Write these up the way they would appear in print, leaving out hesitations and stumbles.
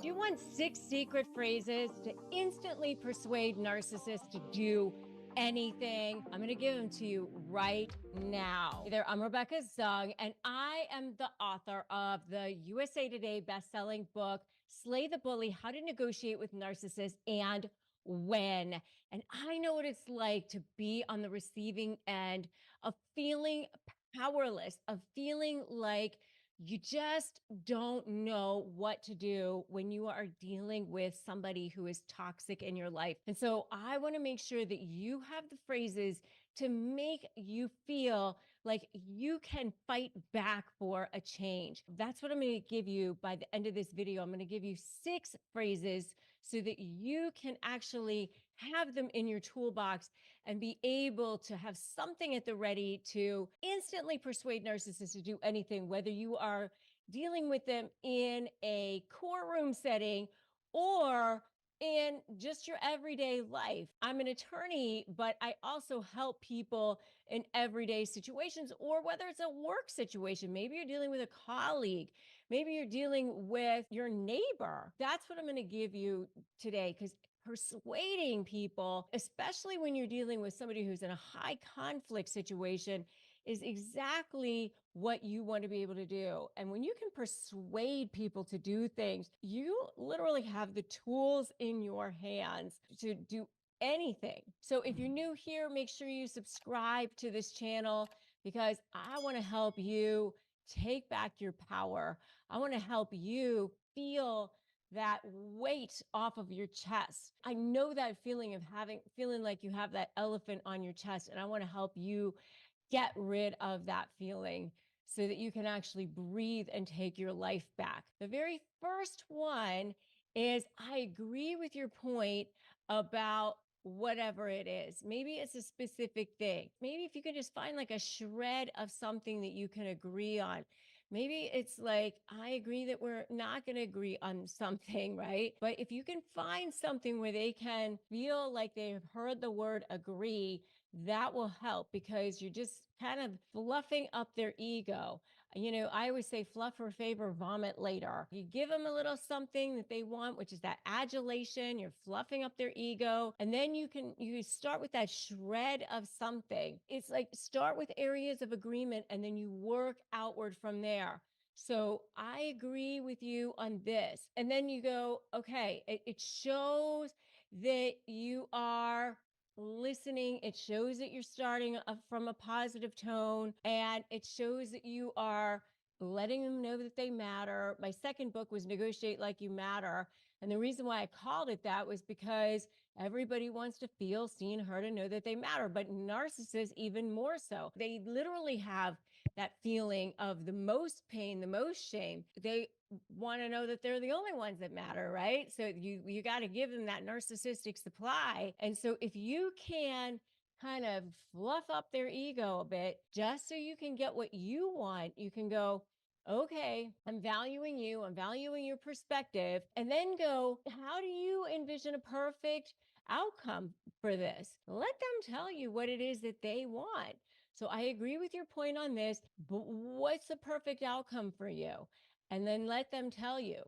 Do you want 6 secret phrases to instantly persuade narcissists to do anything? I'm going to give them to you right now. Hey there, I'm Rebecca Zung, and I am the author of the USA Today bestselling book, Slay the Bully: How to Negotiate with Narcissists and When. And I know what it's like to be on the receiving end of feeling powerless, of feeling like you just don't know what to do when you are dealing with somebody who is toxic in your life. And so I want to make sure that you have the phrases to make you feel like you can fight back for a change. That's what I'm going to give you by the end of this video. I'm going to give you 6 phrases so that you can actually have them in your toolbox and be able to have something at the ready to instantly persuade narcissists to do anything, whether you are dealing with them in a courtroom setting or in just your everyday life. I'm an attorney, but I also help people in everyday situations, or whether it's a work situation. Maybe you're dealing with a colleague. Maybe you're dealing with your neighbor. That's what I'm going to give you today, because persuading people, especially when you're dealing with somebody who's in a high conflict situation, is exactly what you want to be able to do. And when you can persuade people to do things, you literally have the tools in your hands to do anything. So if you're new here, make sure you subscribe to this channel, because I want to help you take back your power. I want to help you feel that weight off of your chest. I know that feeling of feeling like you have that elephant on your chest, and I want to help you get rid of that feeling so that you can actually breathe and take your life back. The very first one is, I agree with your point about whatever it is. Maybe it's a specific thing. Maybe if you could just find like a shred of something that you can agree on. Maybe it's like, I agree that we're not going to agree on something, right? But if you can find something where they can feel like they've heard the word agree, that will help, because you're just kind of fluffing up their ego. You know, I always say fluff for favor, vomit later. You give them a little something that they want, which is that adulation. You're fluffing up their ego. And then you start with that shred of something. It's like, start with areas of agreement and then you work outward from there. So I agree with you on this. And then you go, okay, it shows that you are listening. It shows that you're starting from a positive tone, and it shows that you are letting them know that they matter. My second book was Negotiate Like You Matter. And the reason why I called it that was because everybody wants to feel seen, heard, and know that they matter. But narcissists, even more so, they literally have that feeling of the most pain, the most shame. They want to know that they're the only ones that matter, right? So you got to give them that narcissistic supply. And so if you can kind of fluff up their ego a bit, just so you can get what you want, you can go, okay, I'm valuing you, I'm valuing your perspective, and then go, how do you envision a perfect outcome for this? Let them tell you what it is that they want. So I agree with your point on this, but what's the perfect outcome for you? And then let them tell you.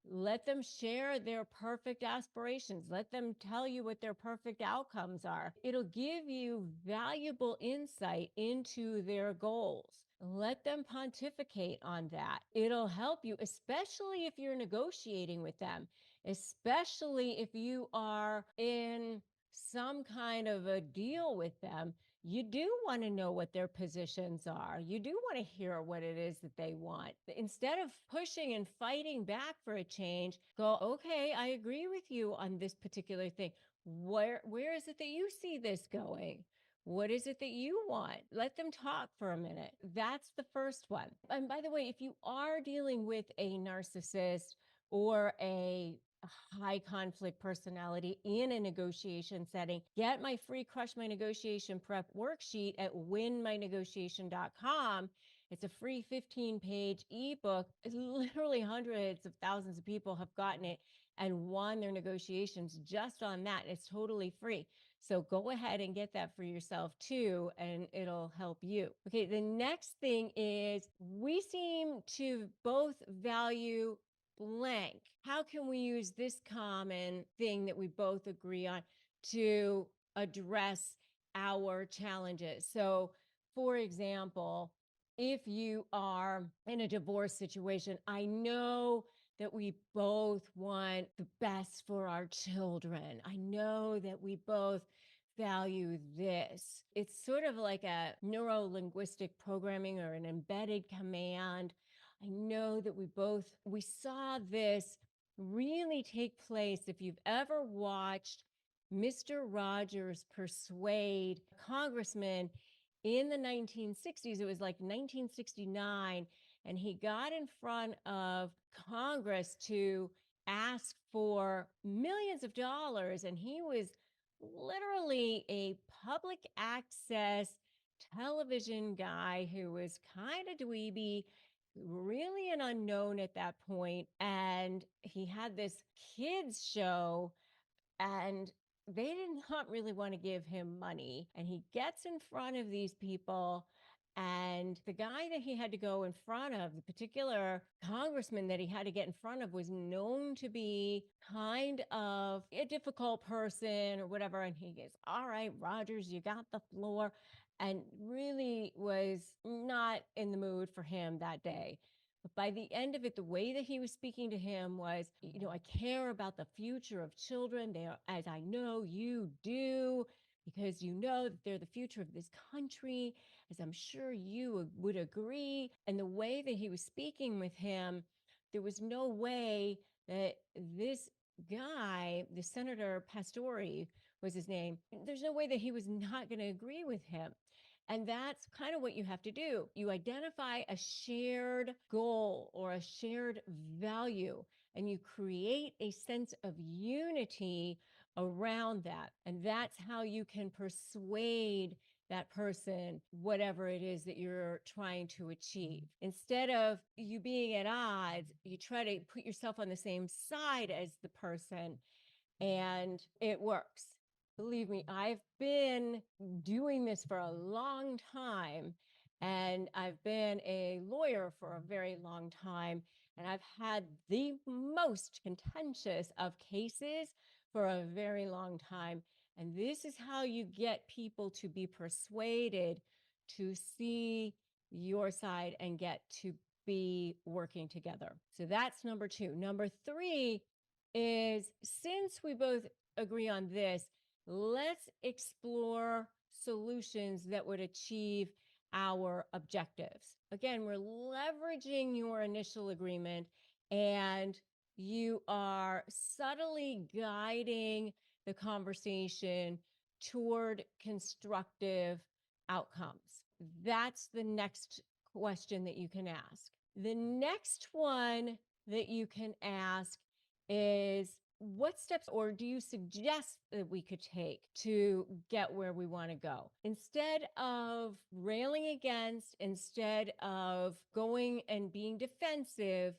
Let them share their perfect aspirations. Let them tell you what their perfect outcomes are. It'll give you valuable insight into their goals. Let them pontificate on that. It'll help you, especially if you're negotiating with them, especially if you are in some kind of a deal with them. You do want to know what their positions are. You do want to hear what it is that they want. Instead of pushing and fighting back for a change, go, okay, I agree with you on this particular thing. Where is it that you see this going? What is it that you want? Let them talk for a minute. That's the first one. And by the way, if you are dealing with a narcissist or a high conflict personality in a negotiation setting, get my free Crush My Negotiation Prep worksheet at winmynegotiation.com. It's a free 15-page ebook. Literally hundreds of thousands of people have gotten it and won their negotiations just on that. It's totally free. So go ahead and get that for yourself too, and it'll help you. Okay, the next thing is, we seem to both value blank. How can we use this common thing that we both agree on to address our challenges? So, for example, if you are in a divorce situation, I know that we both want the best for our children. I know that we both value this. It's sort of like a neuro linguistic programming or an embedded command. I know that we saw this really take place. If you've ever watched Mr. Rogers persuade a congressman in the 1960s, it was like 1969, and he got in front of Congress to ask for millions of dollars, and he was literally a public access television guy who was kind of dweeby, really an unknown at that point. And he had this kids show, and they did not really want to give him money. And he gets in front of these people. And the guy that he had to go in front of, the particular congressman that he had to get in front of, was known to be kind of a difficult person or whatever. And he goes, "All right, Rogers, you got the floor," and really was not in the mood for him that day. But by the end of it, the way that he was speaking to him was, "I care about the future of children. They are, as I know you do, because you know that they're the future of this country, as I'm sure you would agree." And the way that he was speaking with him, there was no way that this guy, the Senator Pastori was his name, there's no way that he was not going to agree with him. And that's kind of what you have to do. You identify a shared goal or a shared value, and you create a sense of unity around that. And that's how you can persuade that person, whatever it is that you're trying to achieve. Instead of you being at odds, you try to put yourself on the same side as the person, and it works. Believe me, I've been doing this for a long time, and I've been a lawyer for a very long time, and I've had the most contentious of cases for a very long time. And this is how you get people to be persuaded to see your side and get to be working together. So that's number two. Number three is, since we both agree on this, let's explore solutions that would achieve our objectives. Again, we're leveraging your initial agreement, and you are subtly guiding the conversation toward constructive outcomes. That's the next question that you can ask. The next one that you can ask is, what steps or do you suggest that we could take to get where we want to go? Instead of railing against, instead of going and being defensive,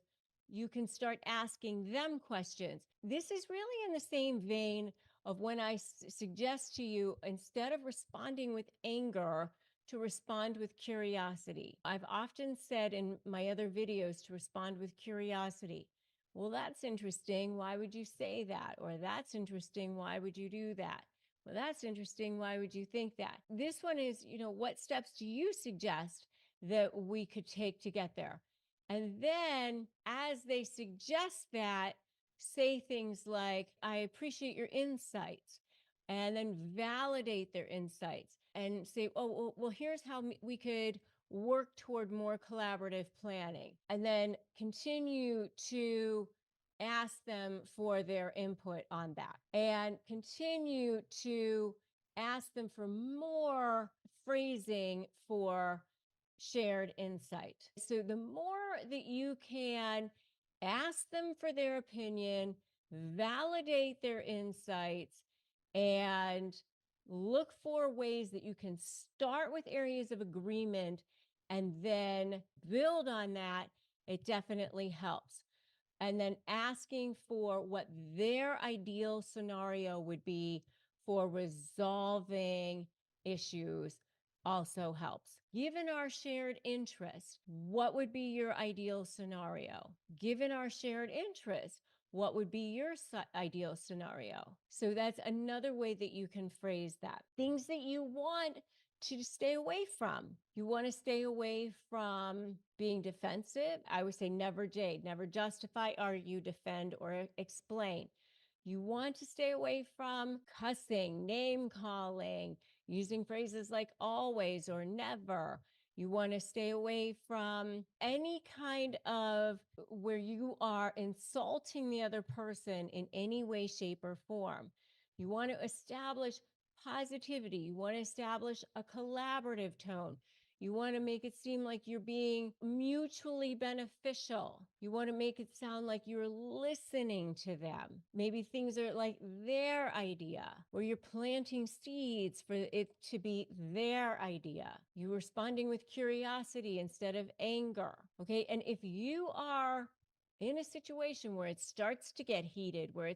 you can start asking them questions. This is really in the same vein of when I suggest to you, instead of responding with anger, to respond with curiosity. I've often said in my other videos to respond with curiosity. Well, that's interesting. Why would you say that? Or that's interesting. Why would you do that? Well, that's interesting. Why would you think that? This one is, what steps do you suggest that we could take to get there? And then as they suggest that, say things like, "I appreciate your insights," and then validate their insights and say, "Oh, well, here's how we could work toward more collaborative planning," and then continue to ask them for their input on that, and continue to ask them for more phrasing for shared insight. So the more that you can ask them for their opinion, validate their insights, and look for ways that you can start with areas of agreement and then build on that, it definitely helps. And then asking for what their ideal scenario would be for resolving issues also helps. Given our shared interest, what would be your ideal scenario? Given our shared interest, what would be your ideal scenario? So that's another way that you can phrase that. Things that you want to stay away from. You want to stay away from being defensive. I would say never jade, never justify, argue, defend, or explain. You want to stay away from cussing, name calling, using phrases like always or never. You want to stay away from any kind of where you are insulting the other person in any way, shape, or form. You want to establish positivity. You want to establish a collaborative tone. You want to make it seem like you're being mutually beneficial. You want to make it sound like you're listening to them. Maybe things are like their idea, or you're planting seeds for it to be their idea. You're responding with curiosity instead of anger. Okay. And if you are in a situation where it starts to get heated, where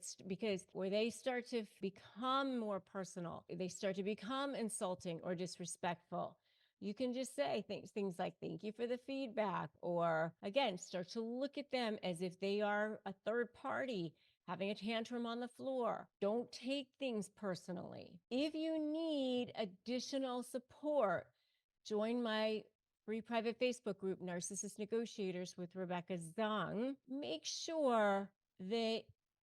they start to become more personal, they start to become insulting or disrespectful, you can just say things like, thank you for the feedback. Or again, start to look at them as if they are a third party having a tantrum on the floor. Don't take things personally. If you need additional support, join my free private Facebook group, Narcissist Negotiators with Rebecca Zung. Make sure that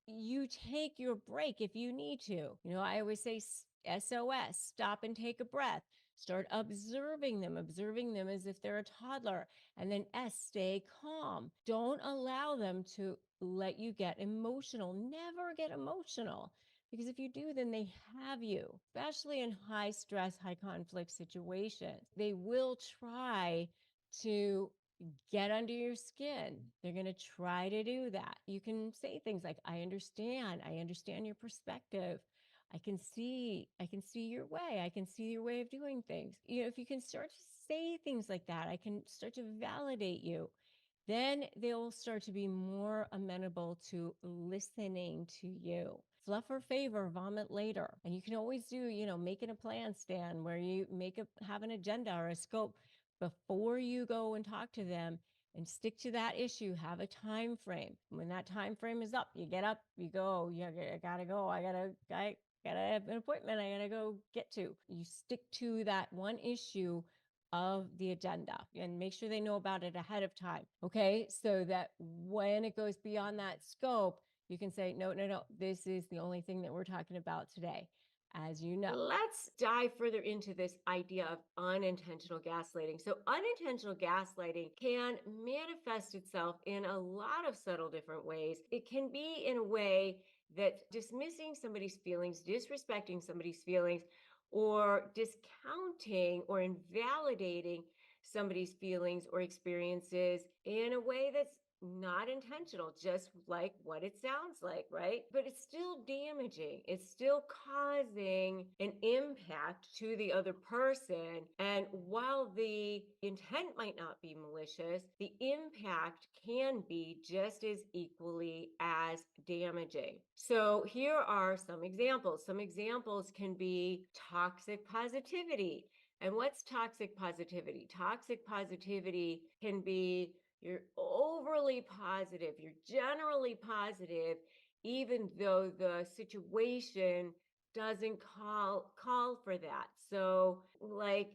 you take your break if you need to. I always say SOS, stop and take a breath. Start observing them as if they're a toddler. And then S, stay calm. Don't allow them to let you get emotional. Never get emotional. Because if you do, then they have you, especially in high stress, high conflict situations. They will try to get under your skin. They're going to try to do that. You can say things like, I understand your perspective. I can see your way. I can see your way of doing things. If you can start to say things like that, I can start to validate you, then they'll start to be more amenable to listening to you. Fluff or favor, vomit later. And you can always do, making a plan, Stan, where you have an agenda or a scope before you go and talk to them, and stick to that issue. Have a time frame. When that time frame is up, you get up, you go. I gotta go. I gotta have an appointment I gotta go get to. You stick to that one issue of the agenda and make sure they know about it ahead of time. Okay. So that when it goes beyond that scope, you can say, no, this is the only thing that we're talking about today. As you know, let's dive further into this idea of unintentional gaslighting. So unintentional gaslighting can manifest itself in a lot of subtle different ways. It can be in a way that's dismissing somebody's feelings, disrespecting somebody's feelings, or discounting or invalidating somebody's feelings or experiences in a way that's not intentional, just like what it sounds like, right? But it's still damaging. It's still causing an impact to the other person. And while the intent might not be malicious, the impact can be just as equally as damaging. So here are some examples. Some examples can be toxic positivity. And what's toxic positivity? Toxic positivity can be you're overly positive, you're generally positive, even though the situation doesn't call for that. So like,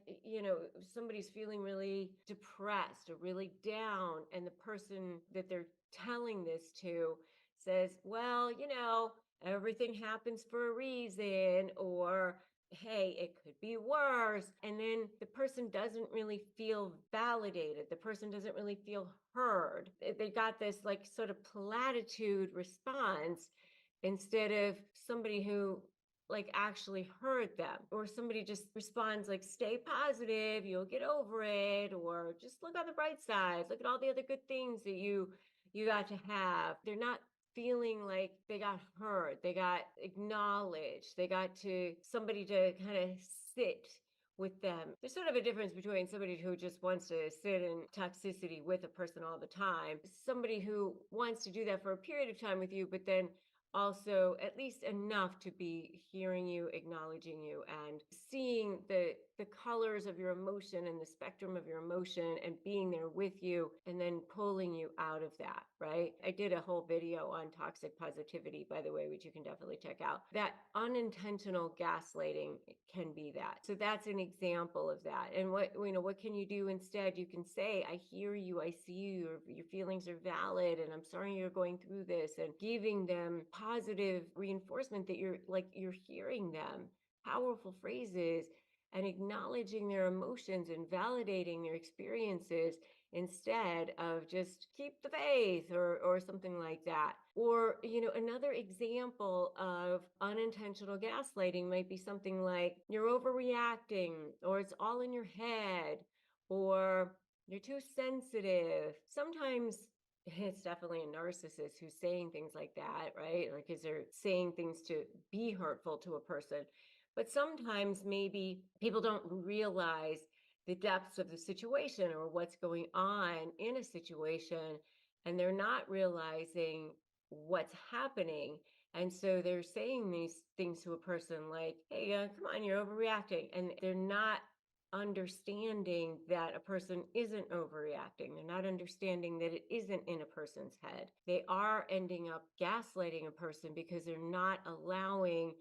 somebody's feeling really depressed or really down, and the person that they're telling this to says, well, everything happens for a reason, or hey, it could be worse. And then the person doesn't really feel validated. The person doesn't really feel heard. They got this like sort of platitude response instead of somebody who like actually heard them, or somebody just responds like, stay positive, you'll get over it, or just look on the bright sides, look at all the other good things that you got to have. They're not feeling like they got heard, they got acknowledged, they got to somebody to kind of sit with them. There's sort of a difference between somebody who just wants to sit in toxicity with a person all the time, somebody who wants to do that for a period of time with you, but then also at least enough to be hearing you, acknowledging you, and seeing the colors of your emotion and the spectrum of your emotion and being there with you and then pulling you out of that, right? I did a whole video on toxic positivity, by the way, which you can definitely check out. That unintentional gaslighting can be that. So that's an example of that. And what can you do instead? You can say, I hear you, I see you, your feelings are valid, and I'm sorry you're going through this, and giving them positive reinforcement that you're hearing them, powerful phrases, and acknowledging their emotions and validating their experiences instead of just keep the faith or something like that. Or, another example of unintentional gaslighting might be something like you're overreacting, or it's all in your head, or you're too sensitive. Sometimes it's definitely a narcissist who's saying things like that, right? Like, is they're saying things to be hurtful to a person. But sometimes maybe people don't realize the depths of the situation or what's going on in a situation, and they're not realizing what's happening. And so they're saying these things to a person like, hey, come on, you're overreacting. And they're not understanding that a person isn't overreacting. They're not understanding that it isn't in a person's head. They are ending up gaslighting a person because they're not allowing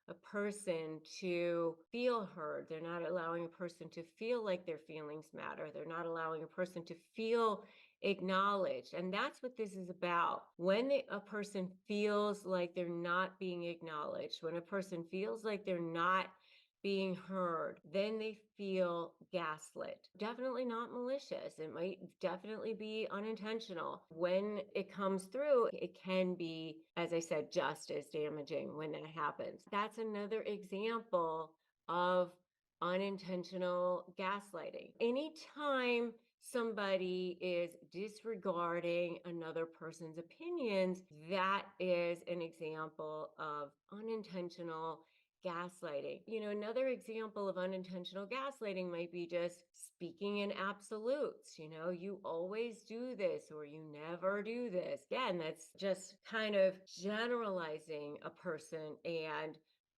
a person to feel heard. They're not allowing a person to feel like their feelings matter. They're not allowing a person to feel acknowledged. And that's what this is about. When a person feels like they're not being acknowledged, when a person feels like they're not being heard, then they feel gaslit. Definitely not malicious. It might definitely be unintentional. When it comes through, it can be, as I said, just as damaging when that happens. That's another example of unintentional gaslighting. Anytime somebody is disregarding another person's opinions, that is an example of unintentional gaslighting. Another example of unintentional gaslighting might be just speaking in absolutes. You always do this or you never do this. Again, that's just kind of generalizing a person and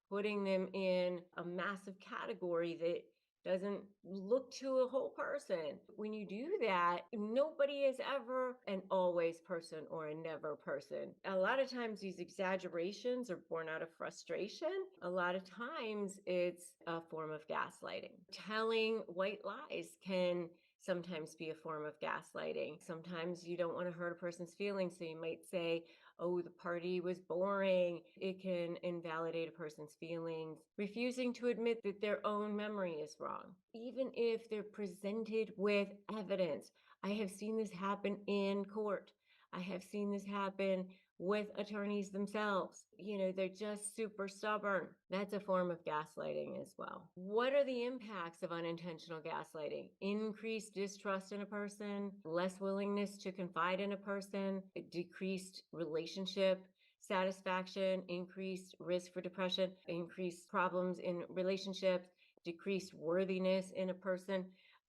putting them in a massive category that doesn't look to a whole person. When you do that, nobody is ever an always person or a never person. A lot of times these exaggerations are born out of frustration. A lot of times it's a form of gaslighting. Telling white lies can sometimes be a form of gaslighting. Sometimes you don't want to hurt a person's feelings, so you might say, oh, the party was boring. It can invalidate a person's feelings. Refusing to admit that their own memory is wrong, even if they're presented with evidence. I have seen this happen in court. I have seen this happen with attorneys themselves. They're just super stubborn. That's a form of gaslighting as well. What are the impacts of unintentional gaslighting? Increased distrust in a person, less willingness to confide in a person, decreased relationship satisfaction, increased risk for depression, increased problems in relationships, decreased worthiness in a person.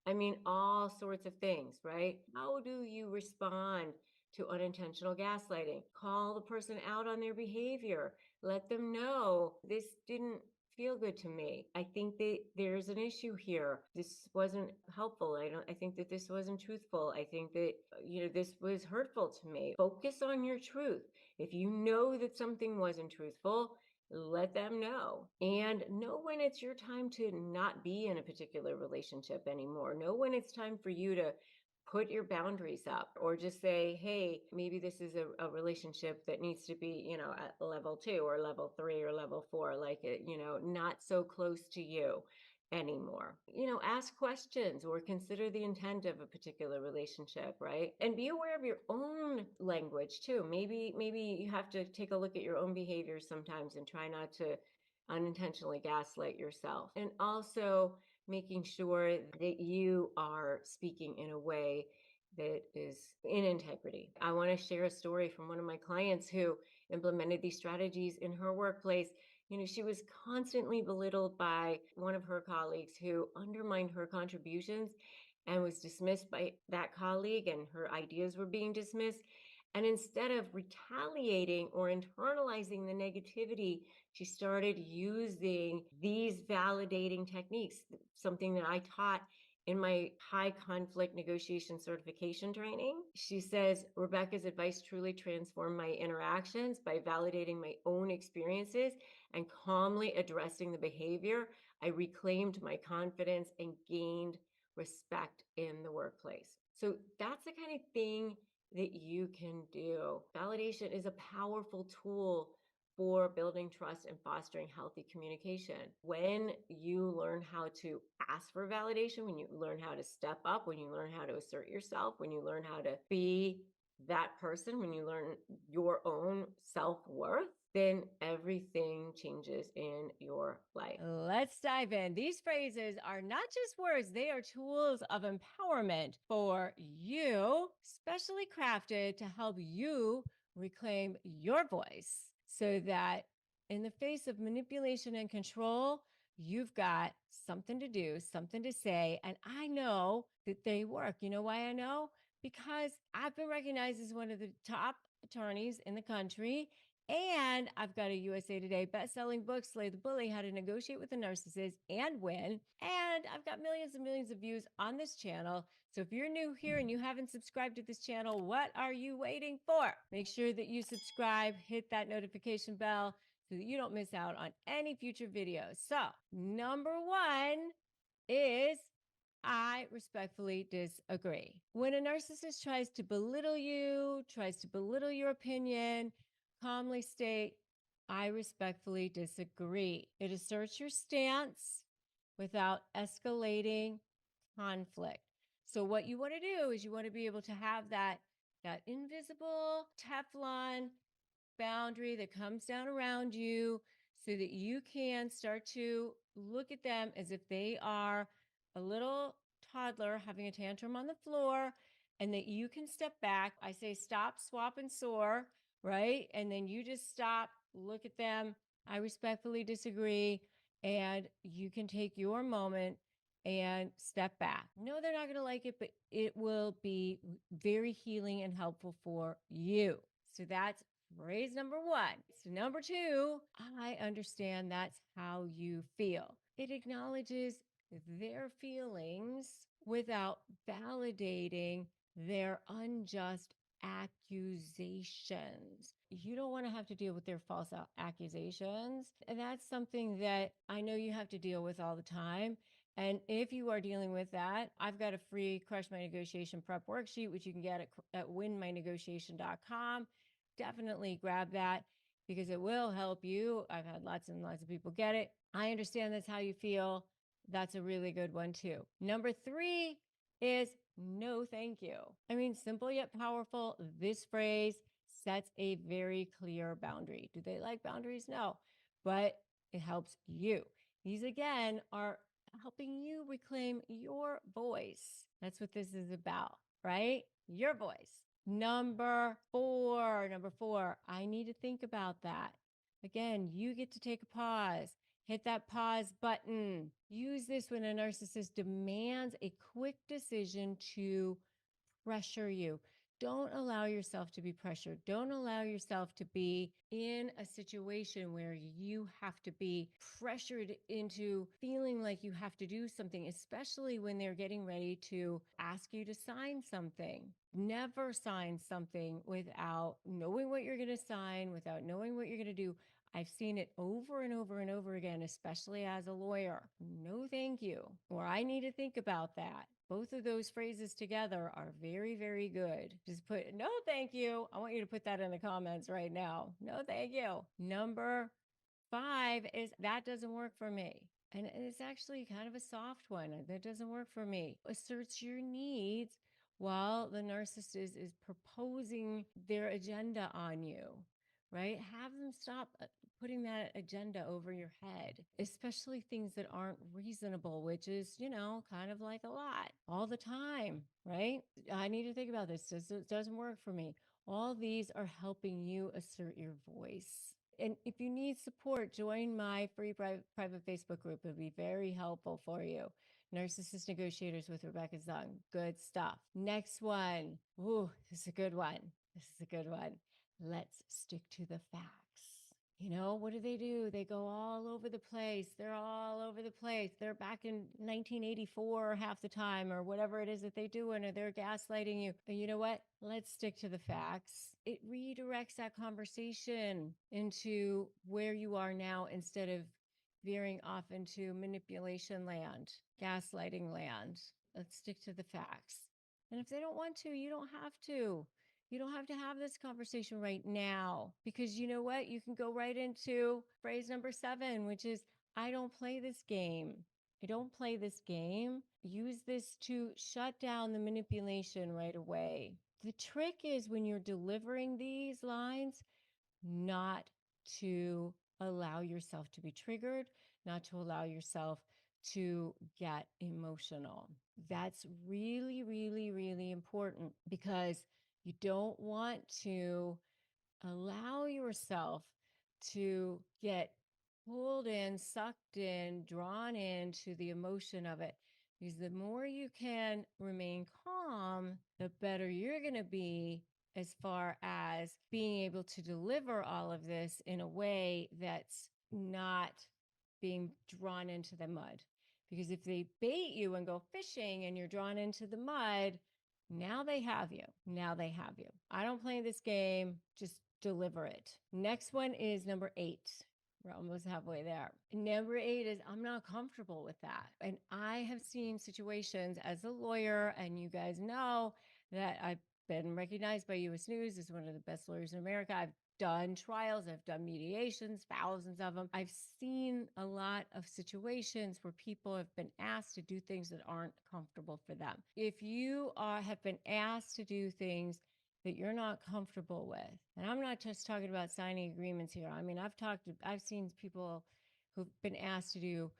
I mean, all sorts of things, right? How do you respond to unintentional gaslighting? Call the person out on their behavior. Let them know this didn't feel good to me. I think that there's an issue here. This wasn't helpful. I think that this wasn't truthful. I think that this was hurtful to me. Focus on your truth. If you know that something wasn't truthful, let them know. And know when it's your time to not be in a particular relationship anymore. Know when it's time for you to put your boundaries up, or just say, hey, maybe this is a relationship that needs to be, at level 2 or level 3 or level 4, like it, not so close to you anymore. Ask questions or consider the intent of a particular relationship, right? And be aware of your own language too. Maybe you have to take a look at your own behaviors sometimes and try not to unintentionally gaslight yourself. And also making sure that you are speaking in a way that is in integrity. I want to share a story from one of my clients who implemented these strategies in her workplace. She was constantly belittled by one of her colleagues who undermined her contributions and was dismissed by that colleague, and her ideas were being dismissed. And instead of retaliating or internalizing the negativity, she started using these validating techniques, something that I taught in my high conflict negotiation certification training. She says, Rebecca's advice truly transformed my interactions by validating my own experiences and calmly addressing the behavior. I reclaimed my confidence and gained respect in the workplace. So that's the kind of thing that you can do. Validation is a powerful tool for building trust and fostering healthy communication. When you learn how to ask for validation, when you learn how to step up, when you learn how to assert yourself, when you learn how to be that person, when you learn your own self-worth, then everything changes in your life. Let's dive in. These phrases are not just words, they are tools of empowerment for you, specially crafted to help you reclaim your voice so that in the face of manipulation and control, you've got something to do, something to say. And I know that they work. You know why I know? Because I've been recognized as one of the top attorneys in the country. And I've got a USA Today best-selling book, Slay the Bully, How to Negotiate with a Narcissist and Win. And I've got millions and millions of views on this channel. So if you're new here and you haven't subscribed to this channel, what are you waiting for? Make sure that you subscribe, hit that notification bell so that you don't miss out on any future videos. So number one is I respectfully disagree. When a narcissist tries to belittle you, tries to belittle your opinion, calmly state, I respectfully disagree. It asserts your stance without escalating conflict. So what you want to do is you want to be able to have that invisible Teflon boundary that comes down around you so that you can start to look at them as if they are a little toddler having a tantrum on the floor, and that you can step back. I say stop, swap, and soar, right? And then you just stop, look at them. I respectfully disagree. And you can take your moment and step back. No, they're not going to like it, but it will be very healing and helpful for you. So that's phrase number one. So number two, I understand that's how you feel. It acknowledges their feelings without validating their unjust accusations. You don't want to have to deal with their false accusations. And that's something that I know you have to deal with all the time. And if you are dealing with that, I've got a free Crush My Negotiation Prep worksheet, which you can get at winmynegotiation.com. Definitely grab that because it will help you. I've had lots and lots of people get it. I understand that's how you feel. That's a really good one too. Number three is no, thank you. I mean, simple yet powerful. This phrase sets a very clear boundary. Do they like boundaries? No, but it helps you. These again are helping you reclaim your voice. That's what this is about, right? Your voice. Number four, I need to think about that. Again, you get to take a pause. Hit that pause button. Use this when a narcissist demands a quick decision to pressure you. Don't allow yourself to be pressured. Don't allow yourself to be in a situation where you have to be pressured into feeling like you have to do something, especially when they're getting ready to ask you to sign something. Never sign something without knowing what you're going to sign, without knowing what you're going to do. I've seen it over and over and over again, especially as a lawyer. No, thank you. Or I need to think about that. Both of those phrases together are very, very good. Just put no, thank you. I want you to put that in the comments right now. No, thank you. Number five is that doesn't work for me. And it's actually kind of a soft one. That doesn't work for me. Asserts your needs while the narcissist is proposing their agenda on you, right? Have them stop putting that agenda over your head, especially things that aren't reasonable, which is, kind of like a lot all the time, right? I need to think about this. It doesn't work for me. All these are helping you assert your voice. And if you need support, join my free private Facebook group. It'll be very helpful for you. Narcissist Negotiators with Rebecca Zung. Good stuff. Next one. Ooh, this is a good one. This is a good one. Let's stick to the facts. You know, what do? They go all over the place. They're all over the place. They're back in 1984 half the time, or whatever it is that they do, and they're gaslighting you. And you know what? Let's stick to the facts. It redirects that conversation into where you are now instead of veering off into manipulation land, gaslighting land. Let's stick to the facts. And if they don't want to, you don't have to. You don't have to have this conversation right now, because you know what? You can go right into phrase number 7, which is, I don't play this game. I don't play this game. Use this to shut down the manipulation right away. The trick is, when you're delivering these lines, not to allow yourself to be triggered, not to allow yourself to get emotional. That's really, really, really important, because you don't want to allow yourself to get pulled in, sucked in, drawn into the emotion of it. Because the more you can remain calm, the better you're going to be as far as being able to deliver all of this in a way that's not being drawn into the mud. Because if they bait you and go fishing and you're drawn into the mud, now they have you. Now they have you. I don't play this game. Just deliver it. Next one is number 8. We're almost halfway there. Number 8 is, I'm not comfortable with that. And I have seen situations as a lawyer, and you guys know that I've been recognized by US News as one of the best lawyers in America. I've done trials, I've done mediations, thousands of them. I've seen a lot of situations where people have been asked to do things that aren't comfortable for them. If you have been asked to do things that you're not comfortable with, and I'm not just talking about signing agreements here. I mean, I've seen people who've been asked to do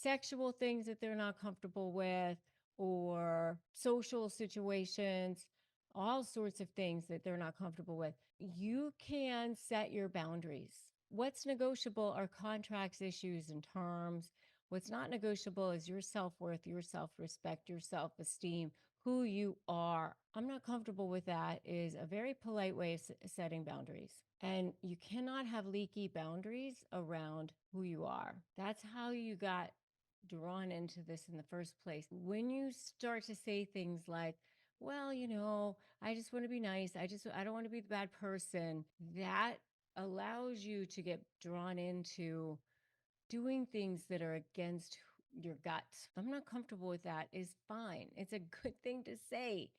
sexual things that they're not comfortable with, or social situations, all sorts of things that they're not comfortable with. You can set your boundaries. What's negotiable are contracts, issues, and terms. What's not negotiable is your self-worth, your self-respect, your self-esteem, who you are. I'm not comfortable with that is a very polite way of setting boundaries. And you cannot have leaky boundaries around who you are. That's how you got drawn into this in the first place. When you start to say things like, well, you know, I just want to be nice. I don't want to be the bad person. That allows you to get drawn into doing things that are against your gut. I'm not comfortable with that is fine. It's a good thing to say.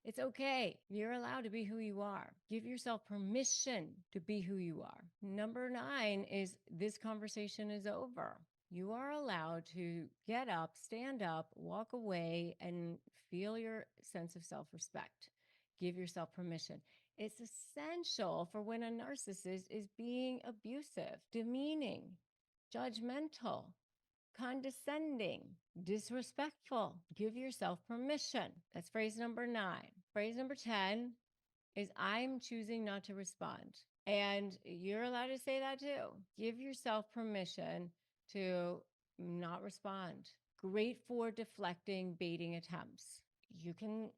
It's okay. You're allowed to be who you are. Give yourself permission to be who you are. Number 9 is, this conversation is over. You are allowed to get up, stand up, walk away, and feel your sense of self-respect. Give yourself permission. It's essential for when a narcissist is being abusive, demeaning, judgmental, condescending, disrespectful. Give yourself permission. That's phrase number 9. Phrase number 10 is, I'm choosing not to respond. And you're allowed to say that too. Give yourself permission to not respond. Great for deflecting baiting attempts. You can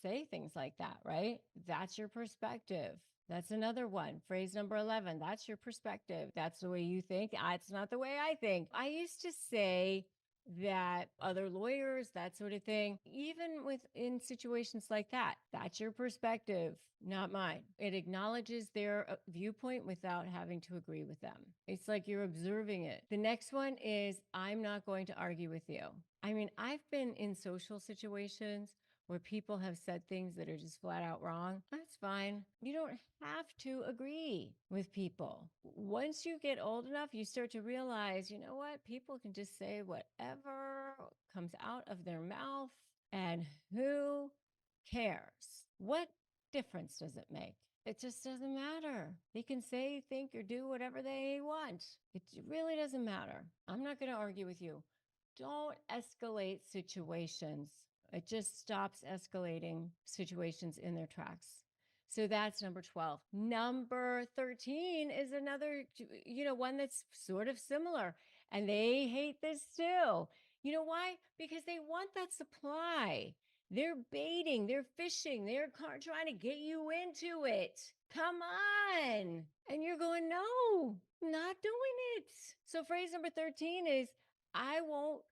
say things like that, right? That's your perspective. That's another one. Phrase number 11. That's your perspective. That's the way you think. It's not the way I think. I used to say that other lawyers, that sort of thing, even in situations like that, that's your perspective, not mine. It acknowledges their viewpoint without having to agree with them. It's like you're observing it. The next one is, I'm not going to argue with you. I mean, I've been in social situations where people have said things that are just flat out wrong. That's fine. You don't have to agree with people. Once you get old enough, you start to realize, you know what? People can just say whatever comes out of their mouth, and who cares? What difference does it make? It just doesn't matter. They can say, think, or do whatever they want. It really doesn't matter. I'm not going to argue with you. Don't escalate situations. It just stops escalating situations in their tracks. So that's number 12. Number 13 is another, one that's sort of similar. And they hate this too. You know why? Because they want that supply. They're baiting, they're fishing, they're trying to get you into it. Come on. And you're going, no, not doing it. So phrase number 13 is, I won't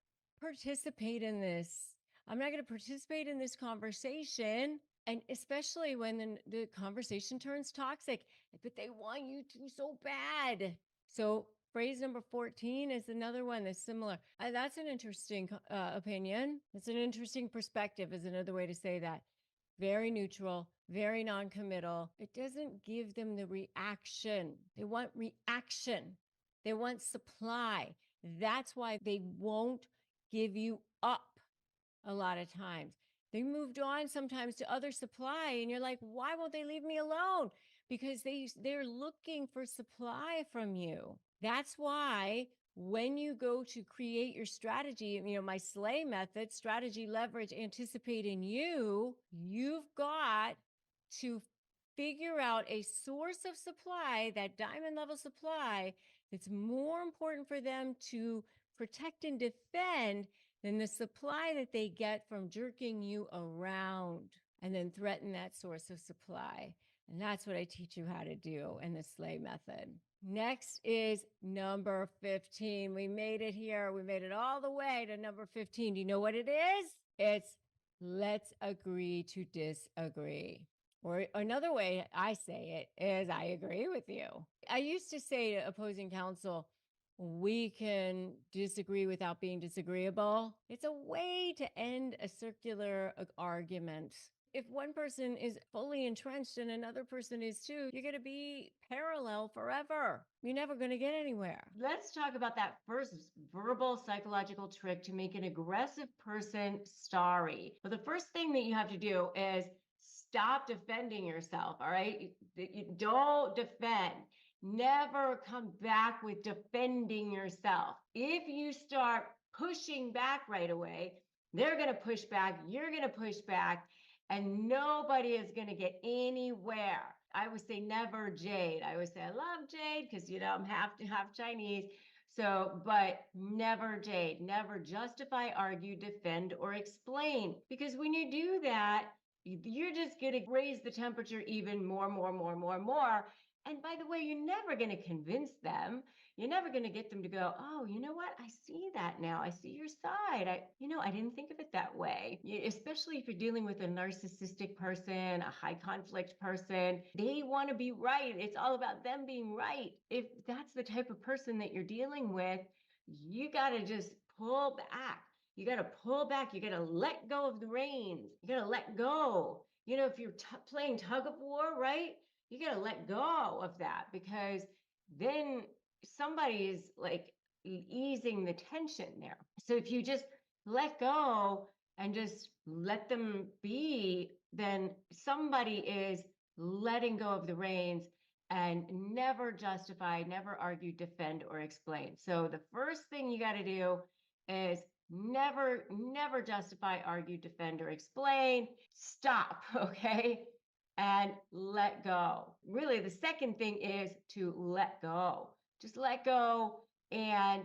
participate in this. I'm not going to participate in this conversation. And especially when the conversation turns toxic, but they want you to so bad. So phrase number 14 is another one that's similar. That's an interesting opinion. It's an interesting perspective, is another way to say that. Very neutral, very non-committal. It doesn't give them the reaction. They want reaction. They want supply. That's why they won't give you up a lot of times. They moved on sometimes to other supply, and you're like, why won't they leave me alone? Because they're looking for supply from you. That's why when you go to create your strategy, my SLAY method, strategy, leverage, anticipate in you, you've got to figure out a source of supply, that diamond level supply, that's more important for them to protect and defend than the supply that they get from jerking you around, and then threaten that source of supply. And that's what I teach you how to do in the SLAY method. Next is number 15. We made it here. We made it all the way to number 15. Do you know what it is? It's let's agree to disagree. Or another way I say it is, I agree with you. I used to say to opposing counsel, we can disagree without being disagreeable. It's a way to end a circular argument. If one person is fully entrenched and another person is too, you're going to be parallel forever. You're never going to get anywhere. Let's talk about that first verbal psychological trick to make an aggressive person sorry. But the first thing that you have to do is stop defending yourself. All right. You don't defend. Never come back with defending yourself. If you start pushing back right away, they're going to push back. You're going to push back. And nobody is going to get anywhere. I would say never jade. I would say I love jade because, I'm half Chinese. So, but never jade, never justify, argue, defend, or explain. Because when you do that, you're just going to raise the temperature even more. And by the way, you're never going to convince them. You're never going to get them to go, oh, you know what? I see that now. I see your side. I didn't think of it that way. Especially if you're dealing with a narcissistic person, a high conflict person, they want to be right. It's all about them being right. If that's the type of person that you're dealing with, you got to just pull back. You got to pull back. You got to let go of the reins. You got to let go. If you're playing tug of war, right? You got to let go of that, because then somebody's like easing the tension there. So if you just let go and just let them be, then somebody is letting go of the reins and never justify, never argue, defend, or explain. So the first thing you got to do is never justify, argue, defend, or explain. Stop, okay? And let go. Really, the second thing is to let go. Just let go and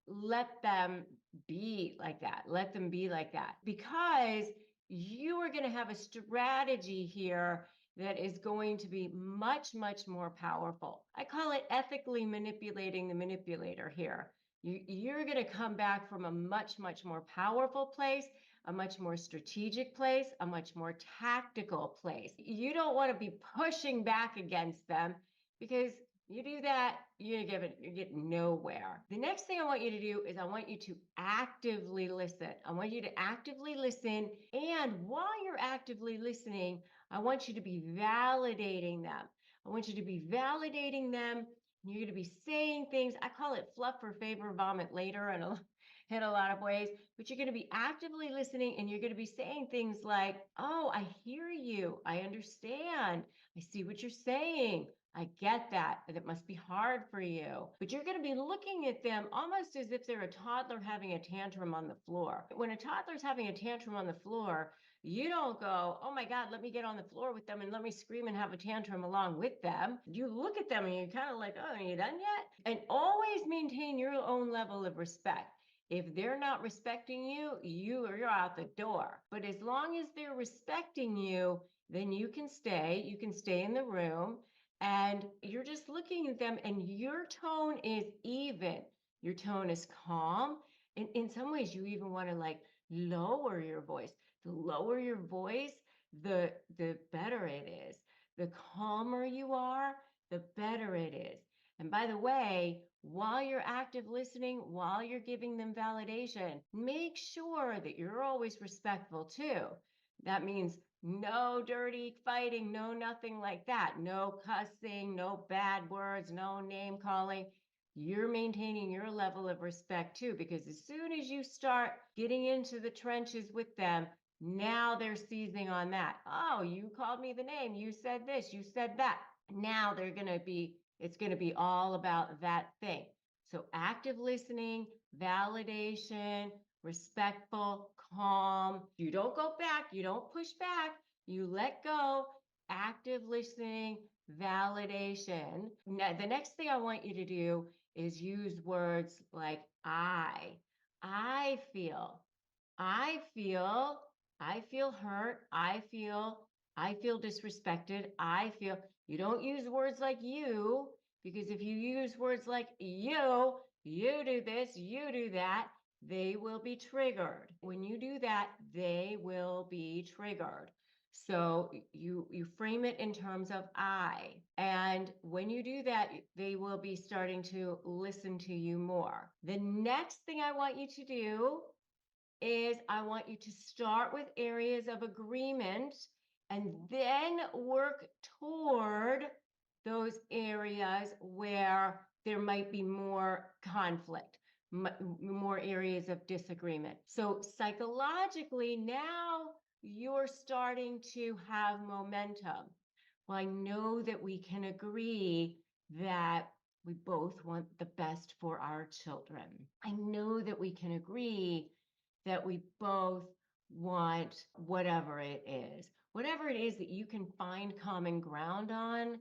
let them be like that. Let them be like that. Because you are going to have a strategy here that is going to be much more powerful. I call it ethically manipulating the manipulator here. You're going to come back from a much more powerful place, a much more strategic place, a much more tactical place. You don't want to be pushing back against them, because you do that, you get nowhere. The next thing I want you to do is I want you to actively listen. I want you to actively listen. And while you're actively listening, I want you to be validating them. I want you to be validating them. You're going to be saying things. I call it fluff for favor, vomit later, in a lot of ways. But you're going to be actively listening, and you're going to be saying things like, oh, I hear you. I understand. I see what you're saying. I get that. And it must be hard for you. But you're going to be looking at them almost as if they're a toddler having a tantrum on the floor. When a toddler's having a tantrum on the floor, you don't go, oh my God, let me get on the floor with them and let me scream and have a tantrum along with them. You look at them and you're kind of like, oh, are you done yet? And always maintain your own level of respect. If they're not respecting you, you're out the door. But as long as they're respecting you, then you can stay. You can stay in the room and you're just looking at them and your tone is even. Your tone is calm. And in some ways, you even want to like lower your voice. The lower your voice, the better it is. The calmer you are, the better it is. And by the way, while you're active listening, while you're giving them validation, make sure that you're always respectful too. That means no dirty fighting, no nothing like that, no cussing, no bad words, no name calling. You're maintaining your level of respect too, because as soon as you start getting into the trenches with them, now they're seizing on that. Oh, you called me the name. You said this, you said that. Now it's going to be all about that thing. So active listening, validation, respectful, calm. You don't go back. You don't push back. You let go. Active listening, validation. Now, the next thing I want you to do is use words like I feel, I feel, I feel hurt. I feel disrespected. You don't use words like you, because if you use words like you do this, you do that, they will be triggered. When you do that, they will be triggered. So you frame it in terms of I. And when you do that, they will be starting to listen to you more. The next thing I want you to do is I want you to start with areas of agreement and then work toward those areas where there might be more conflict, more areas of disagreement. So psychologically, now you're starting to have momentum. Well, I know that we can agree that we both want the best for our children. I know that we can agree that we both want whatever it is. Whatever it is that you can find common ground on,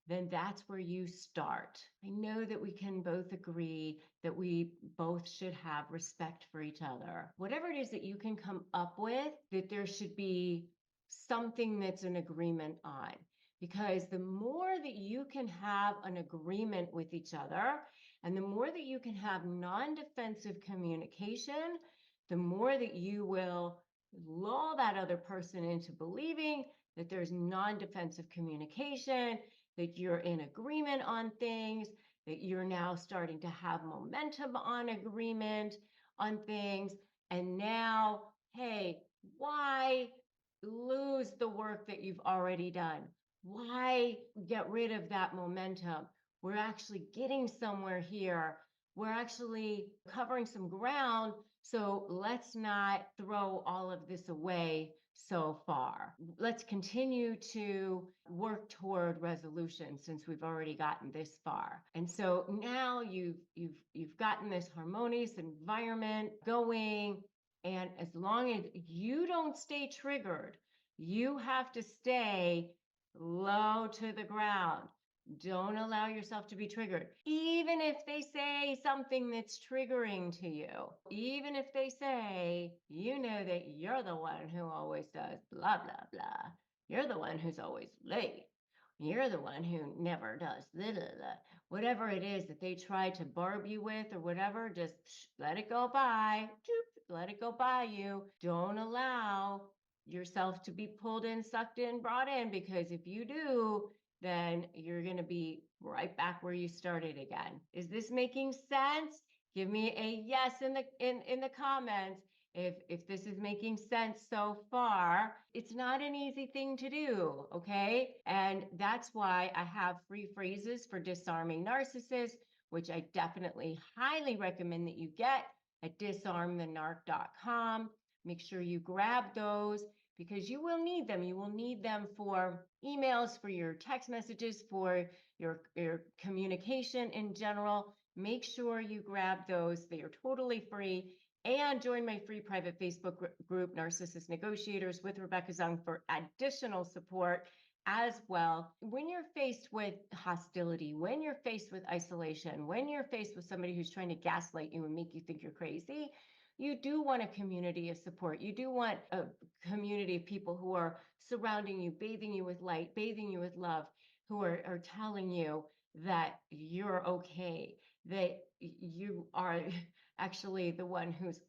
then that's where you start. I know that we can both agree that we both should have respect for each other. Whatever it is that you can come up with, that there should be something that's an agreement on. Because the more that you can have an agreement with each other, and the more that you can have non-defensive communication, the more that you will lull that other person into believing that there's non-defensive communication, that you're in agreement on things, that you're now starting to have momentum on agreement on things. And now, hey, why lose the work that you've already done? Why get rid of that momentum? We're actually getting somewhere here. We're actually covering some ground. So let's not throw all of this away so far. Let's continue to work toward resolution since we've already gotten this far. And so now you've gotten this harmonious environment going. And as long as you don't stay triggered, you have to stay low to the ground. Don't allow yourself to be triggered. Even if they say something that's triggering to you, even if they say, you know that you're the one who always does blah, blah, blah. You're the one who's always late. You're the one who never does blah, blah, blah. Whatever it is that they try to barb you with or whatever, just let it go by. Let it go by you. Don't allow yourself to be pulled in, sucked in, brought in, because if you do, then you're going to be right back where you started again. Is this making sense? Give me a yes in the comments if this is making sense so far. It's not an easy thing to do, okay? And that's why I have free phrases for disarming narcissists, which I definitely highly recommend that you get at disarmthenarc.com. Make sure you grab those because you will need them. You will need them for emails, for your text messages, for your communication in general. Make sure you grab those. They are totally free. And join my free private Facebook group, Narcissist Negotiators with Rebecca Zung, for additional support as well. When you're faced with hostility, when you're faced with isolation, when you're faced with somebody who's trying to gaslight you and make you think you're crazy, you do want a community of support. You do want a community of people who are surrounding you, bathing you with light, bathing you with love, who are telling you that you're okay, that you are actually the one who's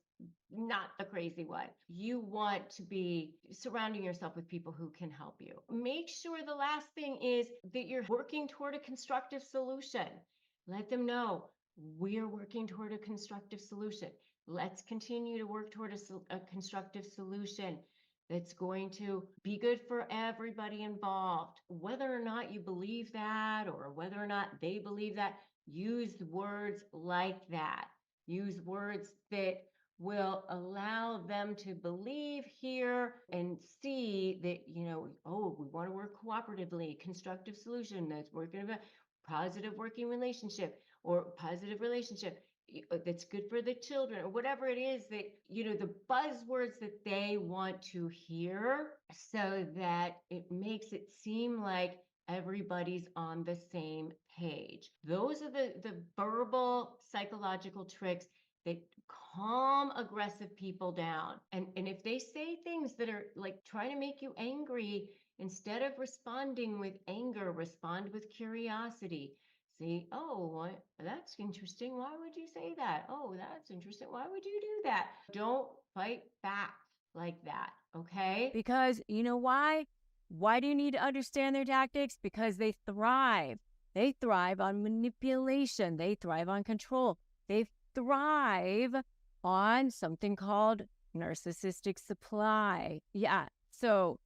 not the crazy one. You want to be surrounding yourself with people who can help you. Make sure the last thing is that you're working toward a constructive solution. Let them know we're working toward a constructive solution. Let's continue to work toward a constructive solution that's going to be good for everybody involved. Whether or not you believe that, or whether or not they believe that, use words like that. Use words that will allow them to believe, hear, and see that, oh, we want to work cooperatively, constructive solution, that's working about positive working relationship, or positive relationship that's good for the children, or whatever it is that, the buzzwords that they want to hear, so that it makes it seem like everybody's on the same page. Those are the verbal psychological tricks that calm aggressive people down. And if they say things that are like trying to make you angry, instead of responding with anger, respond with curiosity. See, oh, that's interesting. Why would you say that? Oh, that's interesting. Why would you do that? Don't fight back like that, okay? Because you know why? Why do you need to understand their tactics? Because they thrive. They thrive on manipulation. They thrive on control. They thrive on something called narcissistic supply. Yeah. So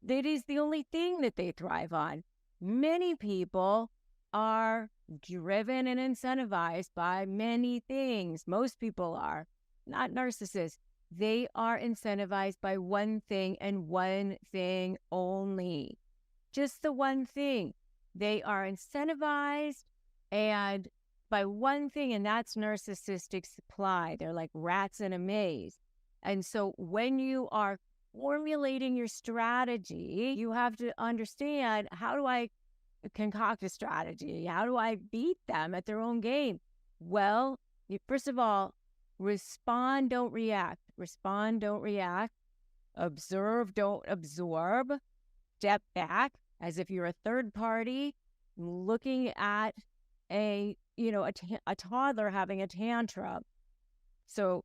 that is the only thing that they thrive on. Many people are driven and incentivized by many things. Most people are, not narcissists. They are incentivized by one thing and one thing only. Just the one thing. They are incentivized and by one thing, and that's narcissistic supply. They're like rats in a maze. And so when you are formulating your strategy, you have to understand, how do I concoct a strategy? How do I beat them at their own game? Well, first of all, respond, don't react. Respond, don't react. Observe, don't absorb. Step back as if you're a third party looking at a toddler having a tantrum. So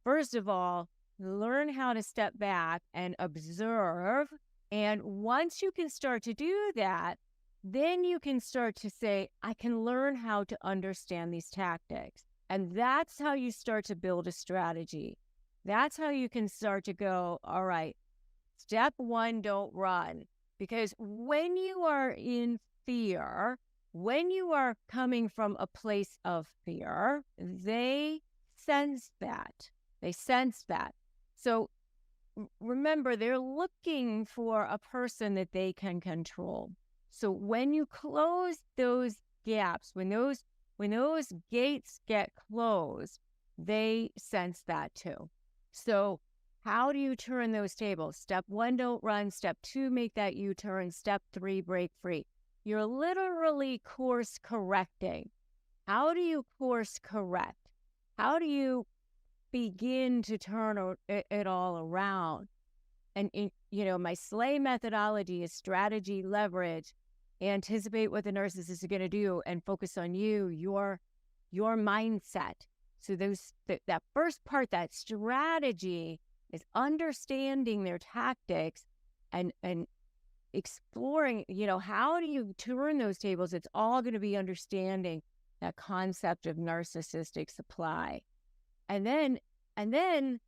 first of all, learn how to step back and observe. And once you can start to do that, then you can start to say, I can learn how to understand these tactics. And that's how you start to build a strategy. That's how you can start to go, all right, step one, don't run. Because when you are in fear, when you are coming from a place of fear, they sense that. They sense that. So remember, they're looking for a person that they can control. So when you close those gaps, when those gates get closed, they sense that too. So how do you turn those tables? Step one, don't run. Step two, make that U-turn. Step three, break free. You're literally course correcting. How do you course correct? How do you begin to turn it all around? And my SLAY methodology is strategy, leverage, anticipate what the narcissist is going to do, and focus on your mindset. So that first part, that strategy, is understanding their tactics and exploring, how do you turn those tables? It's all going to be understanding that concept of narcissistic supply. And then,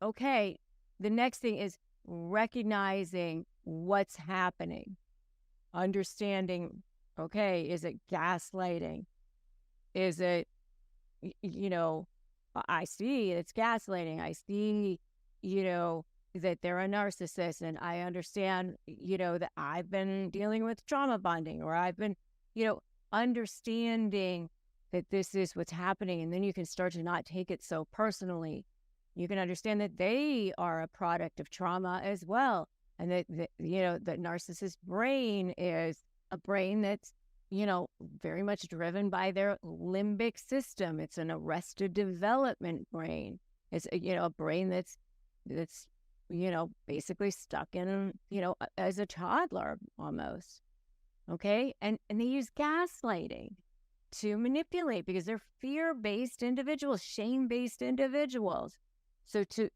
okay, the next thing is recognizing what's happening. Understanding, okay, is it gaslighting? Is it, I see it's gaslighting. I see, that they're a narcissist, and I understand, that I've been dealing with trauma bonding, or I've been, understanding that this is what's happening. And then you can start to not take it so personally. You can understand that they are a product of trauma as well. And the narcissist brain is a brain that's, very much driven by their limbic system. It's an arrested development brain. It's, a brain that's, basically stuck in, as a toddler almost. Okay. And they use gaslighting to manipulate because they're fear-based individuals, shame-based individuals. So to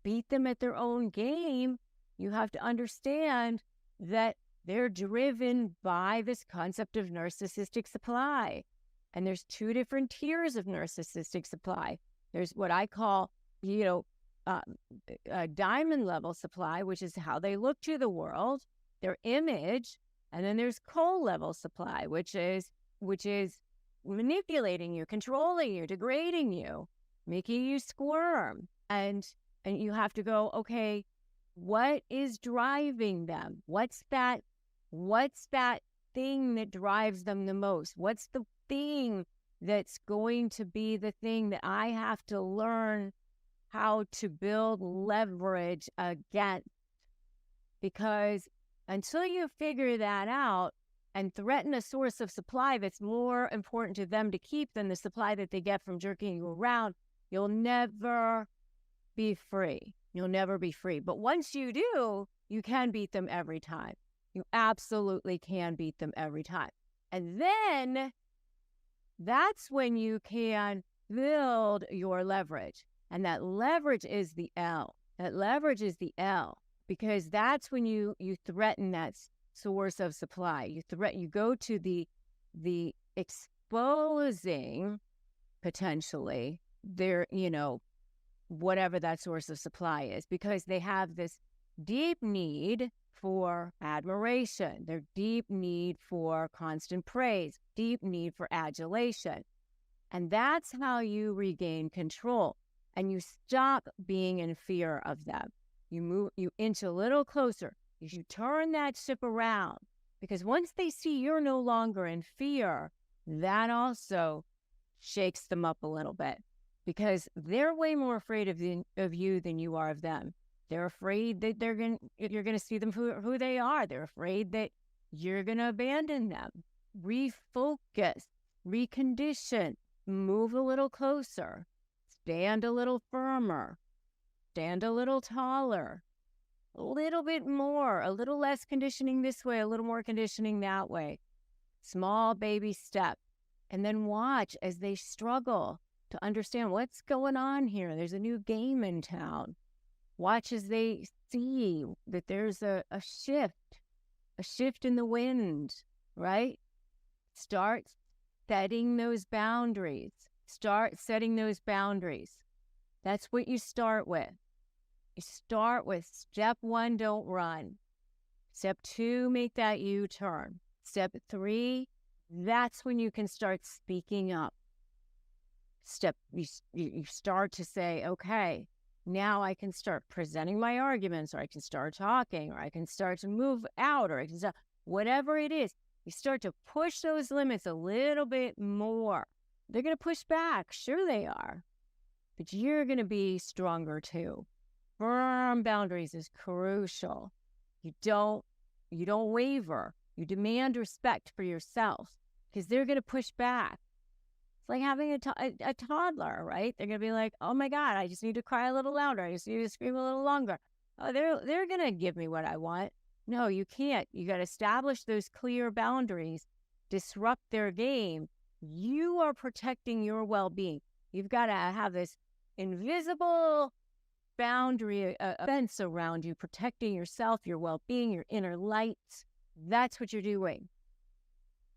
beat them at their own game, you have to understand that they're driven by this concept of narcissistic supply. And there's two different tiers of narcissistic supply. There's what I call, a diamond level supply, which is how they look to the world, their image. And then there's coal level supply, which is manipulating you, controlling you, degrading you, making you squirm. And you have to go, okay, what is driving them? What's that thing that drives them the most? What's the thing that's going to be the thing that I have to learn how to build leverage against? Because until you figure that out and threaten a source of supply that's more important to them to keep than the supply that they get from jerking you around, you'll never be free. You'll never be free. But once you do, you can beat them every time. You absolutely can beat them every time. And then that's when you can build your leverage. And that leverage is the L. That leverage is the L, because that's when you threaten that source of supply. You go to the exposing potentially their, whatever that source of supply is, because they have this deep need for admiration, their deep need for constant praise, deep need for adulation. And that's how you regain control. And you stop being in fear of them. You inch a little closer. You turn that ship around, because once they see you're no longer in fear, that also shakes them up a little bit, because they're way more afraid of you than you are of them. They're afraid that you're going to see them who they are. They're afraid that you're going to abandon them. Refocus, recondition, move a little closer, stand a little firmer, stand a little taller, a little bit more, a little less conditioning this way, a little more conditioning that way. Small baby step. And then watch as they struggle to understand what's going on here. There's a new game in town. Watch as they see that there's a shift in the wind, right? Start setting those boundaries. Start setting those boundaries. That's what you start with. You start with step 1, don't run. Step 2, make that U-turn. Step 3, that's when you can start speaking up. You start to say, okay, now I can start presenting my arguments, or I can start talking, or I can start to move out, or I can start, whatever it is, you start to push those limits a little bit more. They're going to push back. Sure they are. But you're going to be stronger too. Firm boundaries is crucial. You don't waver. You demand respect for yourself, because they're going to push back. It's like having a toddler, right? They're going to be like, oh my God, I just need to cry a little louder. I just need to scream a little longer. Oh, they're going to give me what I want. No, you can't. You got to establish those clear boundaries, disrupt their game. You are protecting your well-being. You've got to have this invisible boundary, fence around you, protecting yourself, your well-being, your inner light. That's what you're doing,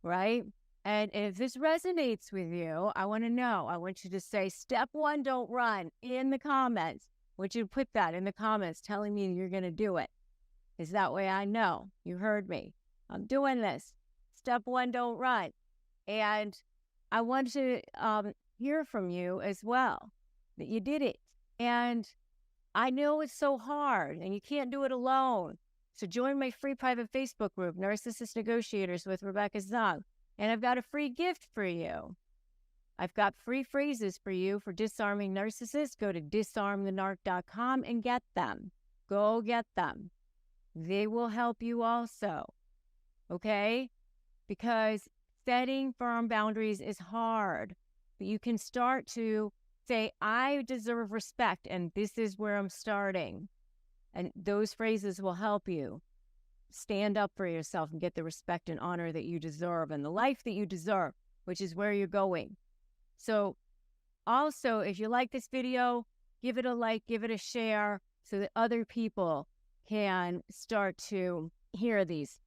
right? And if this resonates with you, I want to know. I want you to say, step 1, don't run, in the comments. I want you to put that in the comments, telling me you're going to do it. Is that way I know you heard me. I'm doing this. Step 1, don't run. And I want to hear from you as well, that you did it. And I know it's so hard, and you can't do it alone. So join my free private Facebook group, Narcissist Negotiators with Rebecca Zung. And I've got a free gift for you. I've got free phrases for you for disarming narcissists. Go to disarmthenarc.com and get them. Go get them. they will help you also. Okay? Because setting firm boundaries is hard, but you can start to say, I deserve respect, and this is where I'm starting. And those phrases will help you stand up for yourself and get the respect and honor that you deserve and the life that you deserve, which is where you're going. So also, if you like this video, give it a like, give it a share so that other people can start to hear these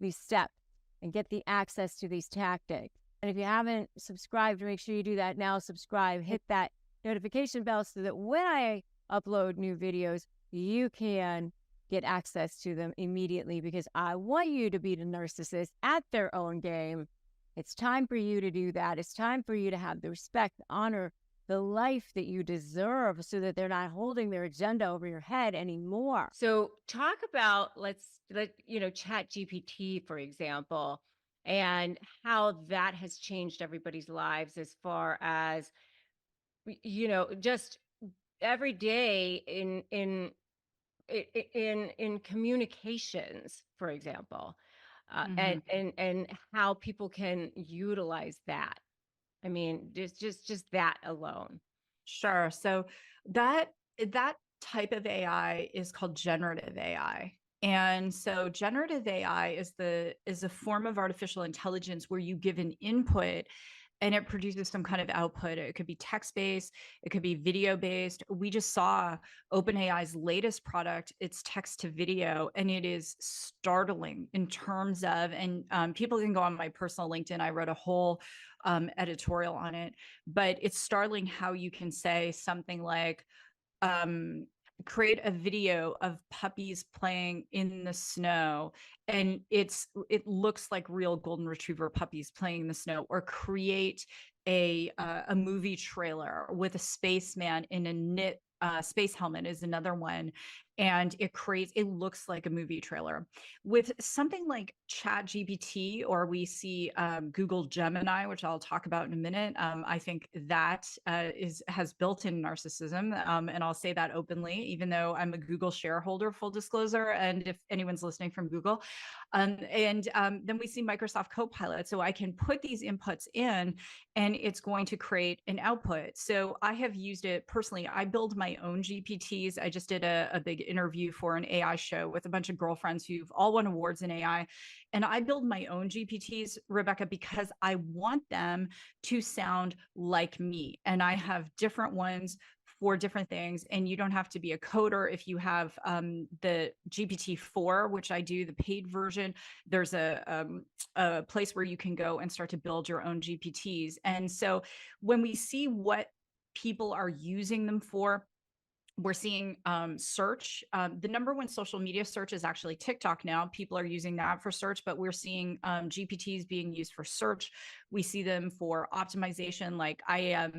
steps and get the access to these tactics. And if you haven't subscribed, make sure you do that now. Subscribe, hit that notification bell so that when I upload new videos, you can get access to them immediately, because I want you to beat a narcissist at their own game. It's time for you to do that. It's time for you to have the respect, the honor, the life that you deserve, so that they're not holding their agenda over your head anymore. So talk about, Chat GPT, for example, and how that has changed everybody's lives as far as, just every day in communications, for example, and how people can utilize that. I mean, just that alone. Sure. So that type of AI is called generative AI. And so generative AI is a form of artificial intelligence where you give an input and it produces some kind of output. It could be text-based, it could be video-based. We just saw OpenAI's latest product, it's text to video, and it is startling in terms of, and people can go on my personal LinkedIn. I wrote a whole editorial on it, but it's startling how you can say something like, create a video of puppies playing in the snow, and it looks like real golden retriever puppies playing in the snow, or create a movie trailer with a spaceman in a knit space helmet is another one, and it looks like a movie trailer. With something like Chat GPT, or we see Google Gemini, which I'll talk about in a minute, I think that has built-in narcissism, and I'll say that openly, even though I'm a Google shareholder, full disclosure, and if anyone's listening from Google. Then we see Microsoft Copilot, so I can put these inputs in, and it's going to create an output. So I have used it personally. I build my own GPTs. I just did a big interview for an AI show with a bunch of girlfriends who've all won awards in AI. And I build my own GPTs, Rebecca, because I want them to sound like me. And I have different ones for different things. And you don't have to be a coder. If you have the GPT-4, which I do, the paid version, there's a place where you can go and start to build your own GPTs. And so when we see what people are using them for, we're seeing search. The number one social media search is actually TikTok now. People are using that for search, but we're seeing GPTs being used for search. We see them for optimization. Like I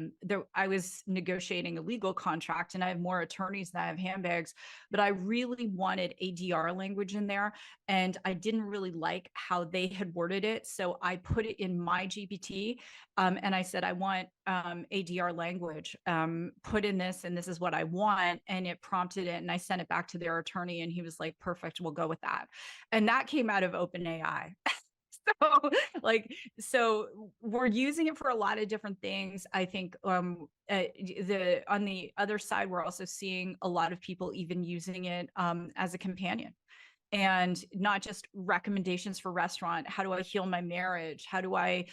was negotiating a legal contract, and I have more attorneys than I have handbags, but I really wanted ADR language in there, and I didn't really like how they had worded it. So I put it in my GPT, and I said, I want ADR language, put in this, and this is what I want. And it prompted it, and I sent it back to their attorney, and he was like, perfect, we'll go with that. And that came out of OpenAI. So we're using it for a lot of different things. I think on the other side, we're also seeing a lot of people even using it as a companion, and not just recommendations for restaurant. How do I heal my marriage? How do I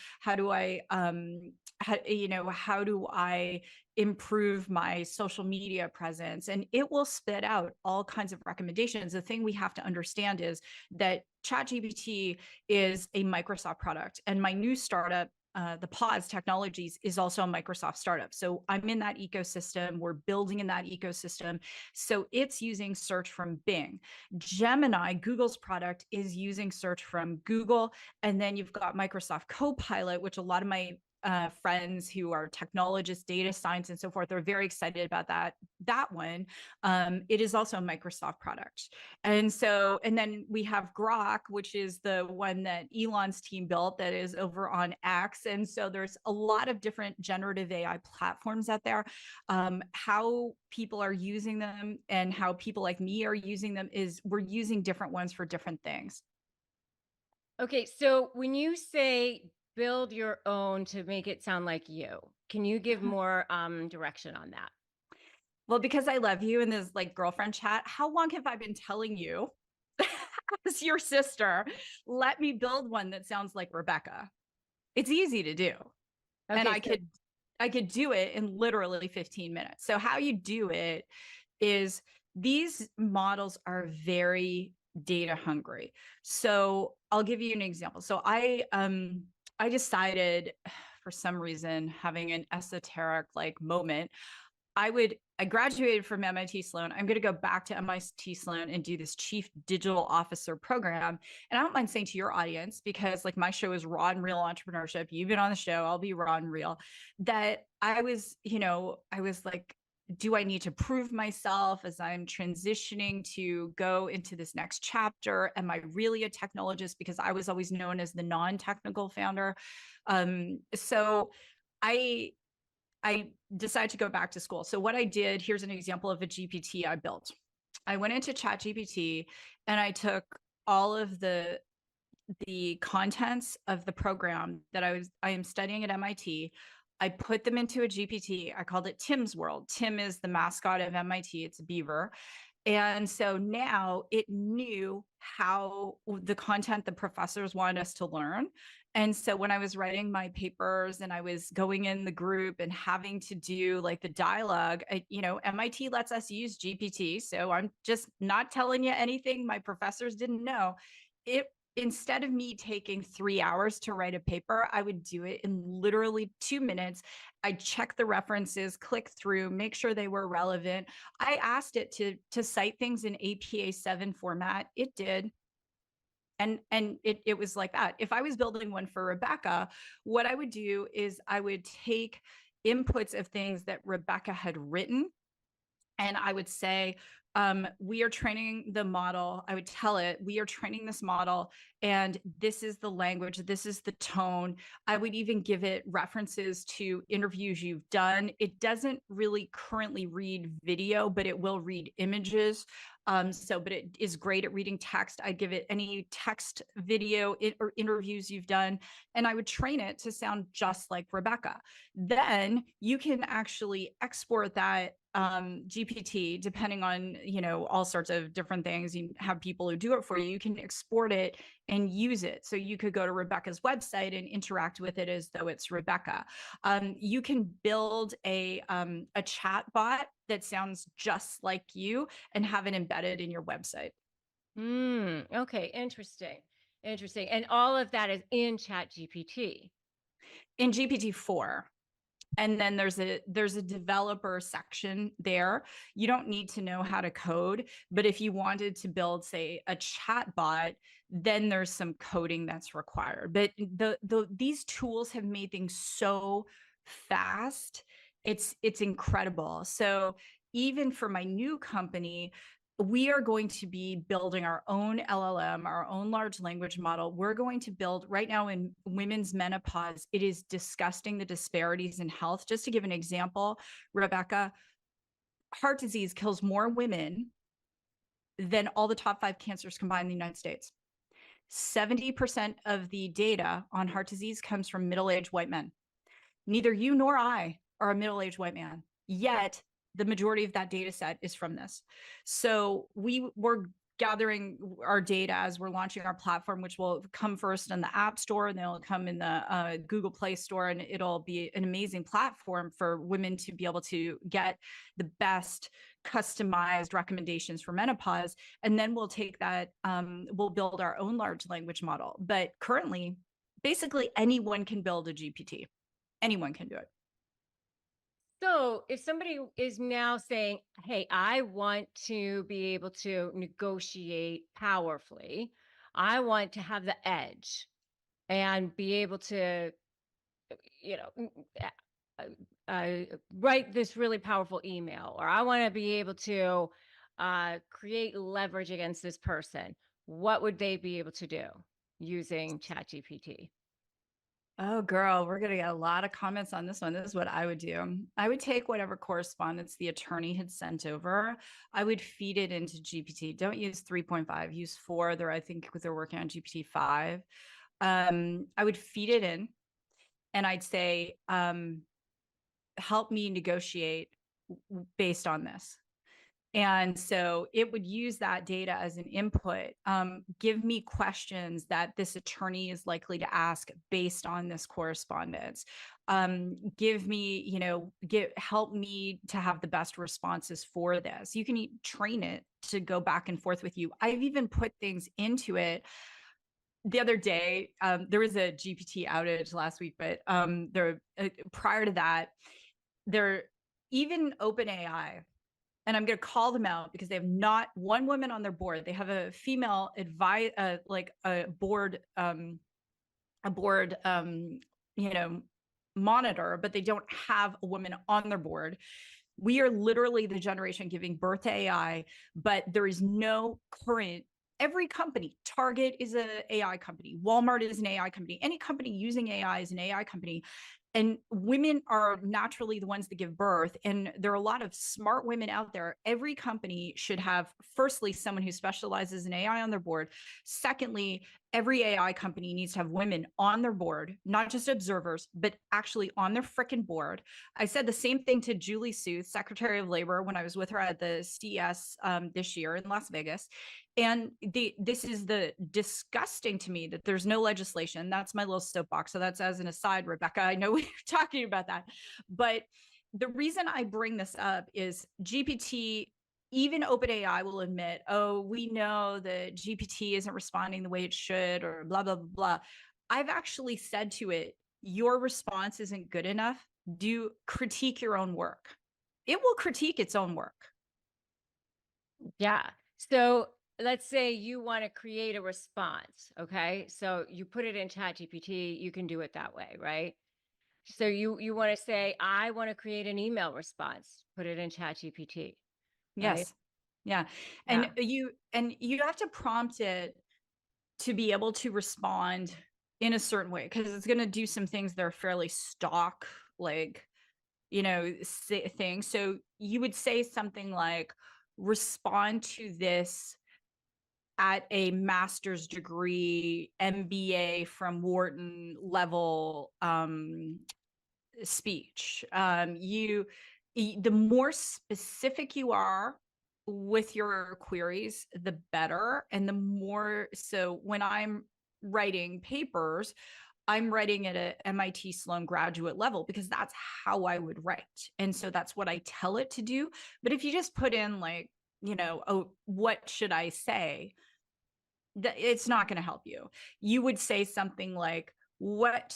improve my social media presence? And it will spit out all kinds of recommendations. The thing we have to understand is that ChatGPT is a Microsoft product, and my new startup, the Pause Technologies, is also a Microsoft startup. So I'm in that ecosystem. We're building in that ecosystem. So it's using search from Bing. Gemini, Google's product, is using search from Google. And then you've got Microsoft Copilot, which a lot of my friends who are technologists, data science, and so forth are very excited about that one. It is also a Microsoft product. And then we have Grok, which is the one that Elon's team built that is over on X. And so there's a lot of different generative AI platforms out there. How people are using them and how people like me are using them is we're using different ones for different things. Okay, so when you say build your own to make it sound like you, can you give more direction on that? Well, because I love you in this like girlfriend chat, how long have I been telling you as your sister, let me build one that sounds like Rebecca? It's easy to do. Okay, And I could do it in literally 15 minutes. So how you do it is these models are very data hungry. So I'll give you an example. So I decided for some reason, having an esoteric like moment, I graduated from MIT Sloan. I'm going to go back to MIT Sloan and do this chief digital officer program. And I don't mind saying to your audience, because like my show is raw and real entrepreneurship. You've been on the show, I'll be raw and real, that I was like, do I need to prove myself as I'm transitioning to go into this next chapter? Am I really a technologist? Because I was always known as the non-technical founder. So I decided to go back to school. So what I did, here's an example of a GPT I built. I went into ChatGPT and I took all of the contents of the program that I am studying at MIT. I put them into a GPT. I called it Tim's World. Tim is the mascot of MIT. It's a beaver. And so now it knew how the content the professors wanted us to learn. And so when I was writing my papers and I was going in the group and having to do like the dialogue, MIT lets us use GPT. So I'm just not telling you anything my professors didn't know. Instead of me taking 3 hours to write a paper, I would do it in literally 2 minutes. I'd check the references, click through, make sure they were relevant. I asked it to cite things in APA 7 format. It did. And it was like that. If I was building one for Rebecca, what I would do is I would take inputs of things that Rebecca had written, and I would say, we are training the model. I would tell it, we are training this model, and this is the language, this is the tone. I would even give it references to interviews you've done. It doesn't really currently read video, but it will read images. But it is great at reading text. I'd give it any text, video, or interviews you've done, and I would train it to sound just like Rebecca. Then you can actually export that GPT, depending on, all sorts of different things. You have people who do it for you. You can export it and use it. So you could go to Rebecca's website and interact with it as though it's Rebecca. You can build a chat bot that sounds just like you and have it embedded in your website. Okay, interesting. And all of that is in ChatGPT. In GPT-4. And then there's a developer section there. You don't need to know how to code, but if you wanted to build, say, a chat bot, then there's some coding that's required. But these tools have made things so fast. It's incredible. So even for my new company, we are going to be building our own LLM, our own large language model. We're going to build right now in women's menopause. It is disgusting, the disparities in health. Just to give an example, Rebecca, heart disease kills more women than all the top 5 cancers combined in the United States. 70% of the data on heart disease comes from middle-aged white men. Neither you nor I are a middle-aged white man, yet the majority of that data set is from this. So we're gathering our data as we're launching our platform, which will come first in the App Store, and then it'll come in the Google Play Store, and it'll be an amazing platform for women to be able to get the best customized recommendations for menopause. And then we'll take that, we'll build our own large language model. But currently, basically anyone can build a GPT. Anyone can do it. So if somebody is now saying, hey, I want to be able to negotiate powerfully, I want to have the edge and be able to you know, write this really powerful email, or I want to be able to create leverage against this person, what would they be able to do using ChatGPT? Oh, girl, we're going to get a lot of comments on this one. This is what I would do. I would take whatever correspondence the attorney had sent over. I would feed it into GPT. Don't use 3.5, use 4. I think they're working on GPT 5. I would feed it in and I'd say, help me negotiate based on this. And so it would use that data as an input. Give me questions that this attorney is likely to ask based on this correspondence. Give me, help me to have the best responses for this. You can train it to go back and forth with you. I've even put things into it. The other day, there was a GPT outage last week, but prior to that, even OpenAI, and I'm going to call them out because they have not one woman on their board. They have a female like a board, monitor, but they don't have a woman on their board. We are literally the generation giving birth to AI, but there is no current. Every company, Target is an AI company, Walmart is an AI company, any company using AI is an AI company. And women are naturally the ones that give birth. And there are a lot of smart women out there. Every company should have, firstly, someone who specializes in AI on their board. Secondly, every AI company needs to have women on their board, not just observers, but actually on their frickin' board. I said the same thing to Julie Sooth, Secretary of Labor, when I was with her at the CES this year in Las Vegas. And this is the disgusting to me that there's no legislation. That's my little soapbox. So that's as an aside, Rebecca. I know we were talking about that. But the reason I bring this up is GPT, even OpenAI will admit, oh, we know that GPT isn't responding the way it should, or blah, blah, blah, blah. I've actually said to it, your response isn't good enough. Do critique your own work. It will critique its own work. Yeah. So let's say you want to create a response. Okay. So you put it in ChatGPT, you can do it that way, right? So you want to say, I want to create an email response, put it in ChatGPT. Right? Yes. Yeah. And you have to prompt it to be able to respond in a certain way, because it's going to do some things that are fairly stock, like, things. So you would say something like, respond to this at a master's degree, MBA from Wharton level speech. The more specific you are with your queries, the better. And the more, so when I'm writing papers, I'm writing at a MIT Sloan graduate level because that's how I would write. And so that's what I tell it to do. But if you just put in like, oh, what should I say? It's not going to help you. You would say something like, what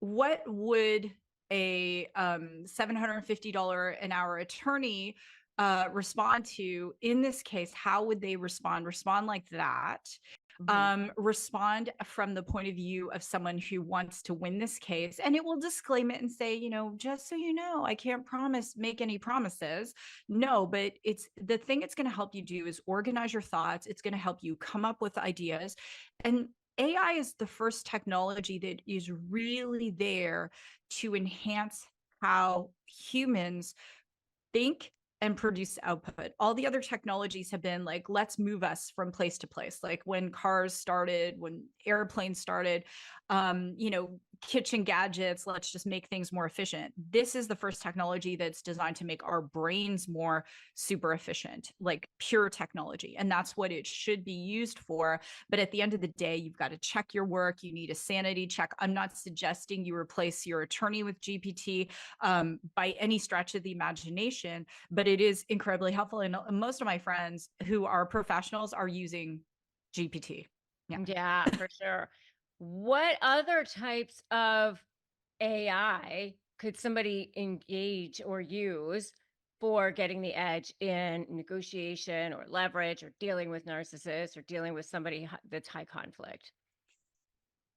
would a $750 an hour attorney respond to in this case? How would they respond? Respond like that. Respond from the point of view of someone who wants to win this case, and it will disclaim it and say, just so you know, I can't make any promises. No, but the thing it's going to help you do is organize your thoughts. It's going to help you come up with ideas. And AI is the first technology that is really there to enhance how humans think and produce output. All the other technologies have been like, let's move us from place to place. Like when cars started, when airplanes started, kitchen gadgets, let's just make things more efficient. This is the first technology that's designed to make our brains more super efficient, like pure technology. And that's what it should be used for. But at the end of the day, you've got to check your work. You need a sanity check. I'm not suggesting you replace your attorney with GPT by any stretch of the imagination, but it is incredibly helpful. And most of my friends who are professionals are using GPT. Yeah, for sure. What other types of AI could somebody engage or use for getting the edge in negotiation or leverage or dealing with narcissists or dealing with somebody that's high conflict?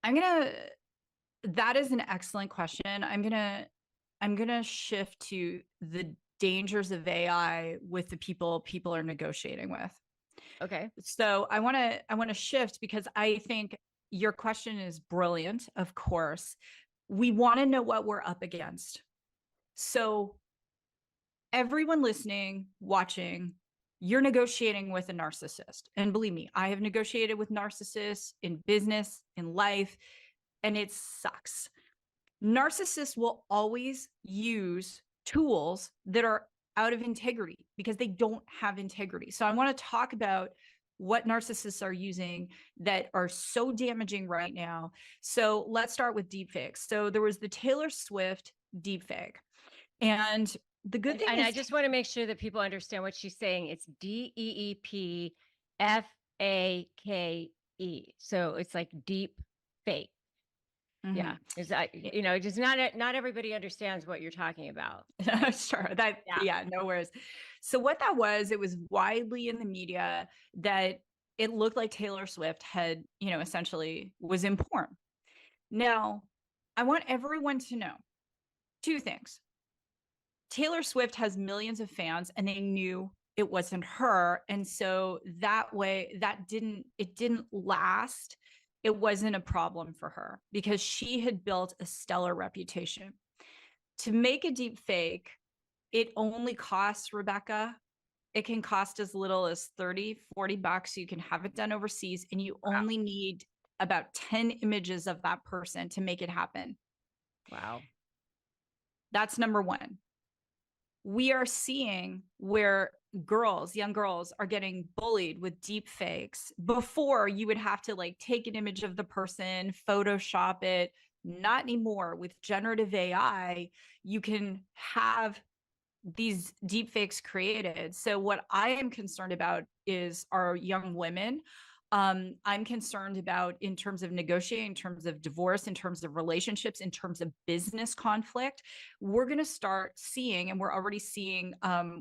I'm going to That is an excellent question. I'm gonna shift to the dangers of AI with the people are negotiating with. Okay. So I want to shift because I think your question is brilliant. Of course, we want to know what we're up against. So everyone listening, watching, you're negotiating with a narcissist. And believe me, I have negotiated with narcissists in business, in life, and it sucks. Narcissists will always use tools that are out of integrity because they don't have integrity. So I want to talk about what narcissists are using that are so damaging right now. So let's start with deepfakes. So there was the Taylor Swift deepfake. And the good thing And is, I just want to make sure that people understand what she's saying. It's DEEPFAKE. So it's like deep fake. Yeah. Is that, just not everybody understands what you're talking about. Right? Sure. Yeah, no worries. So what that was, it was widely in the media that it looked like Taylor Swift had, essentially was in porn. Now, I want everyone to know two things. Taylor Swift has millions of fans and they knew it wasn't her. And so that way it didn't last. It wasn't a problem for her because she had built a stellar reputation. To make a deep fake, it only costs, Rebecca, it can cost as little as $30-$40. You can have it done overseas and you only need about 10 images of that person to make it happen. Wow. That's number one. We are seeing where young girls are getting bullied with deep fakes. Before, you would have to take an image of the person, Photoshop it. Not anymore. With generative AI, you can have these deep fakes created. So what I am concerned about is our young women. I'm concerned about in terms of negotiating, in terms of divorce, in terms of relationships, in terms of business conflict. We're going to start seeing, and we're already seeing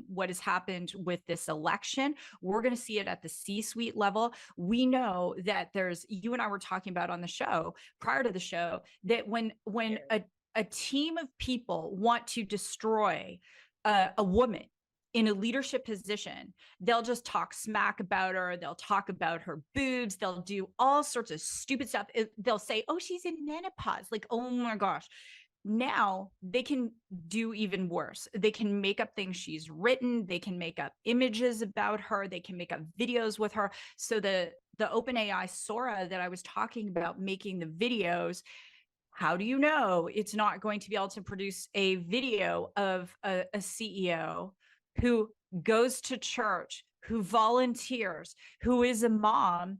what has happened with this election. We're going to see it at the C-suite level. We know that you and I were talking about on the show, prior to the show, that when a team of people want to destroy a woman in a leadership position, they'll just talk smack about her. They'll talk about her boobs. They'll do all sorts of stupid stuff. They'll say, oh, she's in menopause. Oh my gosh. Now they can do even worse. They can make up things she's written. They can make up images about her. They can make up videos with her. So the OpenAI Sora that I was talking about making the videos, how do you know it's not going to be able to produce a video of a CEO who goes to church, who volunteers, who is a mom,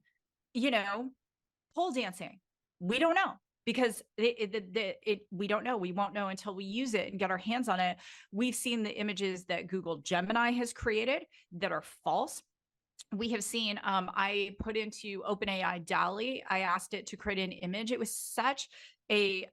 pole dancing? We don't know because we don't know. We won't know until we use it and get our hands on it. We've seen the images that Google Gemini has created that are false. We have seen, I put into OpenAI DALL-E, I asked it to create an image. It was such it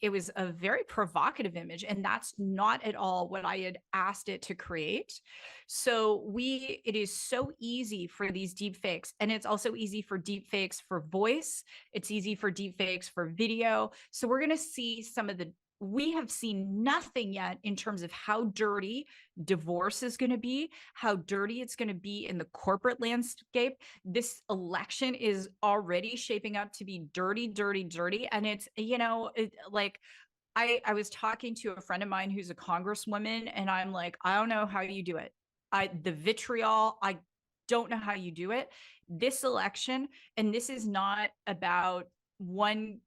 was a very provocative image, and that's not at all what I had asked it to create. So it is so easy for these deep fakes, and it's also easy for deep fakes for voice. It's easy for deep fakes for video. So we're going to see we have seen nothing yet in terms of how dirty divorce is going to be, how dirty it's going to be in the corporate landscape. This election is already shaping up to be dirty, dirty, dirty. And it's, I was talking to a friend of mine who's a congresswoman, and I'm like, I don't know how you do it. The vitriol, I don't know how you do it. This election, and this is not about one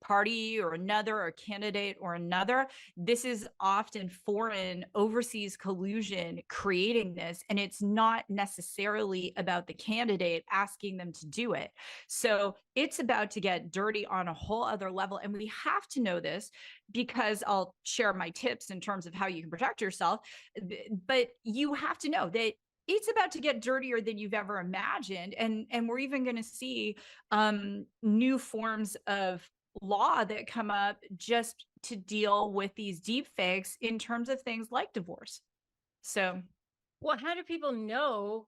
party or another, or candidate or another. This is often foreign, overseas collusion creating this, and it's not necessarily about the candidate asking them to do it. So it's about to get dirty on a whole other level, and we have to know this because I'll share my tips in terms of how you can protect yourself. But you have to know that it's about to get dirtier than you've ever imagined, and we're even going to see new forms of law that come up just to deal with these deep fakes in terms of things like divorce. So, well, how do people know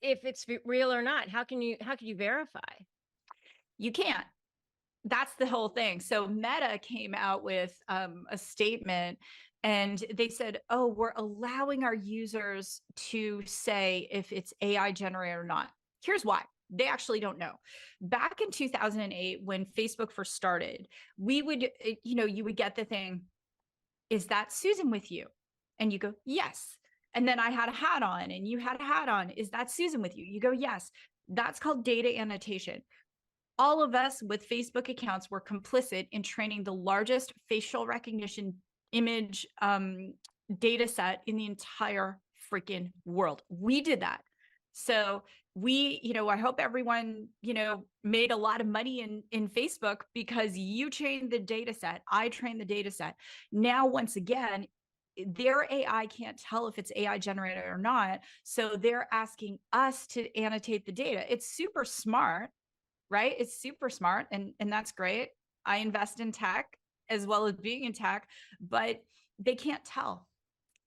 if it's real or not? How can you verify? You can't. that's the whole thing. So Meta came out with a statement, and they said, oh, we're allowing our users to say if it's AI generated or not. Here's why. They actually don't know. Back in 2008, when Facebook first started, we would, you would get the thing, is that Susan with you? And you go, yes. And then I had a hat on and you had a hat on. Is that Susan with you? You go, yes. That's called data annotation. All of us with Facebook accounts were complicit in training the largest facial recognition image data set in the entire freaking world. We did that. So we, I hope everyone, made a lot of money in Facebook because you trained the data set. I trained the data set. Now, once again, their AI can't tell if it's AI generated or not. So they're asking us to annotate the data. It's super smart, right? It's super smart, and that's great. I invest in tech as well as being in tech, but they can't tell.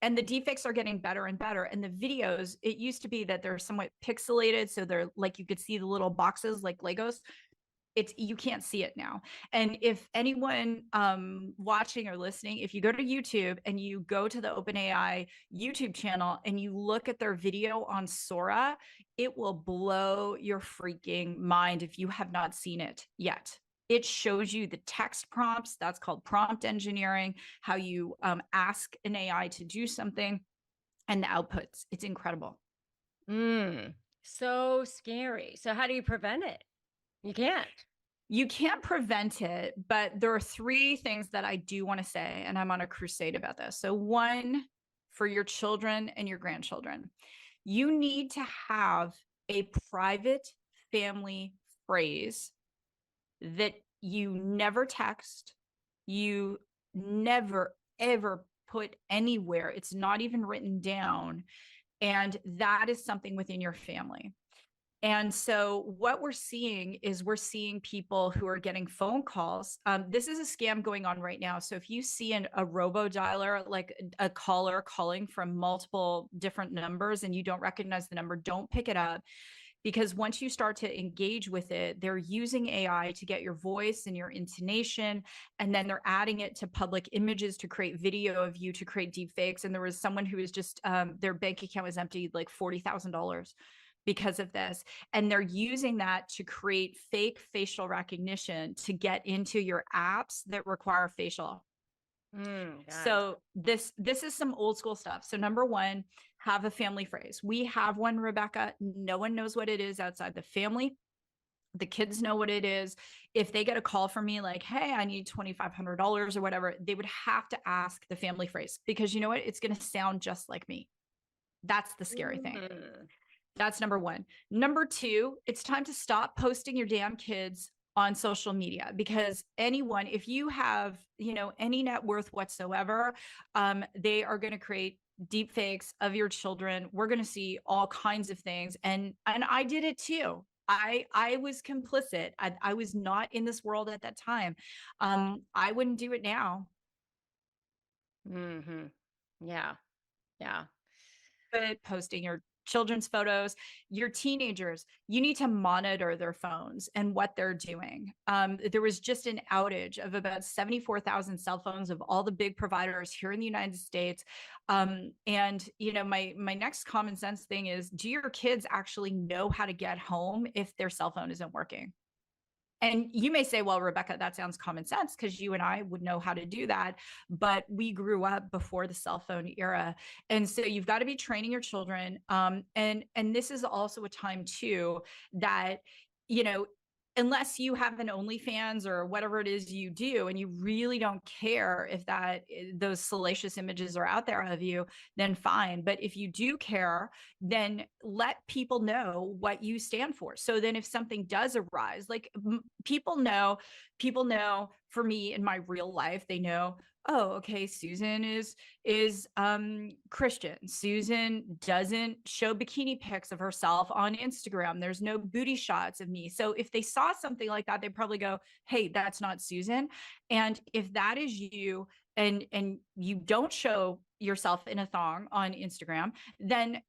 And the deepfakes are getting better and better. And the videos, it used to be that they're somewhat pixelated, so they're like, you could see the little boxes like Legos. You can't see it now. And if anyone watching or listening, if you go to YouTube and you go to the OpenAI YouTube channel and you look at their video on Sora, it will blow your freaking mind if you have not seen it yet. It shows you the text prompts. That's called prompt engineering, how you ask an AI to do something, and the outputs. It's incredible. So scary. So how do you prevent it? You can't. You can't prevent it, but there are three things that I do want to say, and I'm on a crusade about this. So one, for your children and your grandchildren, you need to have a private family phrase that you never text, you never, ever put anywhere. It's not even written down. And that is something within your family. And so what we're seeing is people who are getting phone calls. This is a scam going on right now. So if you see a robo dialer, like a caller calling from multiple different numbers and you don't recognize the number, don't pick it up. Because once you start to engage with it, they're using AI to get your voice and your intonation, and then they're adding it to public images to create video of you, to create deep fakes. And there was someone who was just, their bank account was emptied like $40,000 because of this. And they're using that to create fake facial recognition to get into your apps that require facial. So this is some old school stuff. So number one, have a family phrase. We have one, Rebecca. No one knows what it is outside the family. The kids know what it is. If they get a call from me like, hey, I need $2,500 or whatever, they would have to ask the family phrase, because you know what? It's going to sound just like me. That's the scary thing. That's number one. Number two, it's time to stop posting your damn kids on social media, because anyone, if you have, any net worth whatsoever, they are going to create deep fakes of your children. We're going to see all kinds of things. And I did it too. I was complicit. I was not in this world at that time. I wouldn't do it now. Yeah. But posting your children's photos, your teenagers, you need to monitor their phones and what they're doing. There was just an outage of about 74,000 cell phones of all the big providers here in the United States. And my next common sense thing is, do your kids actually know how to get home if their cell phone isn't working? And you may say, well, Rebecca, that sounds common sense, because you and I would know how to do that. But we grew up before the cell phone era. And so you've got to be training your children. And this is also a time too that, unless you have an OnlyFans or whatever it is you do, and you really don't care if those salacious images are out there of you, then fine. But if you do care, then let people know what you stand for. So then if something does arise, like people know for me in my real life, they know, oh, okay, Susan is Christian. Susan doesn't show bikini pics of herself on Instagram. There's no booty shots of me. So if they saw something like that, they probably go, hey, that's not Susan. And if that is you, and you don't show yourself in a thong on Instagram, then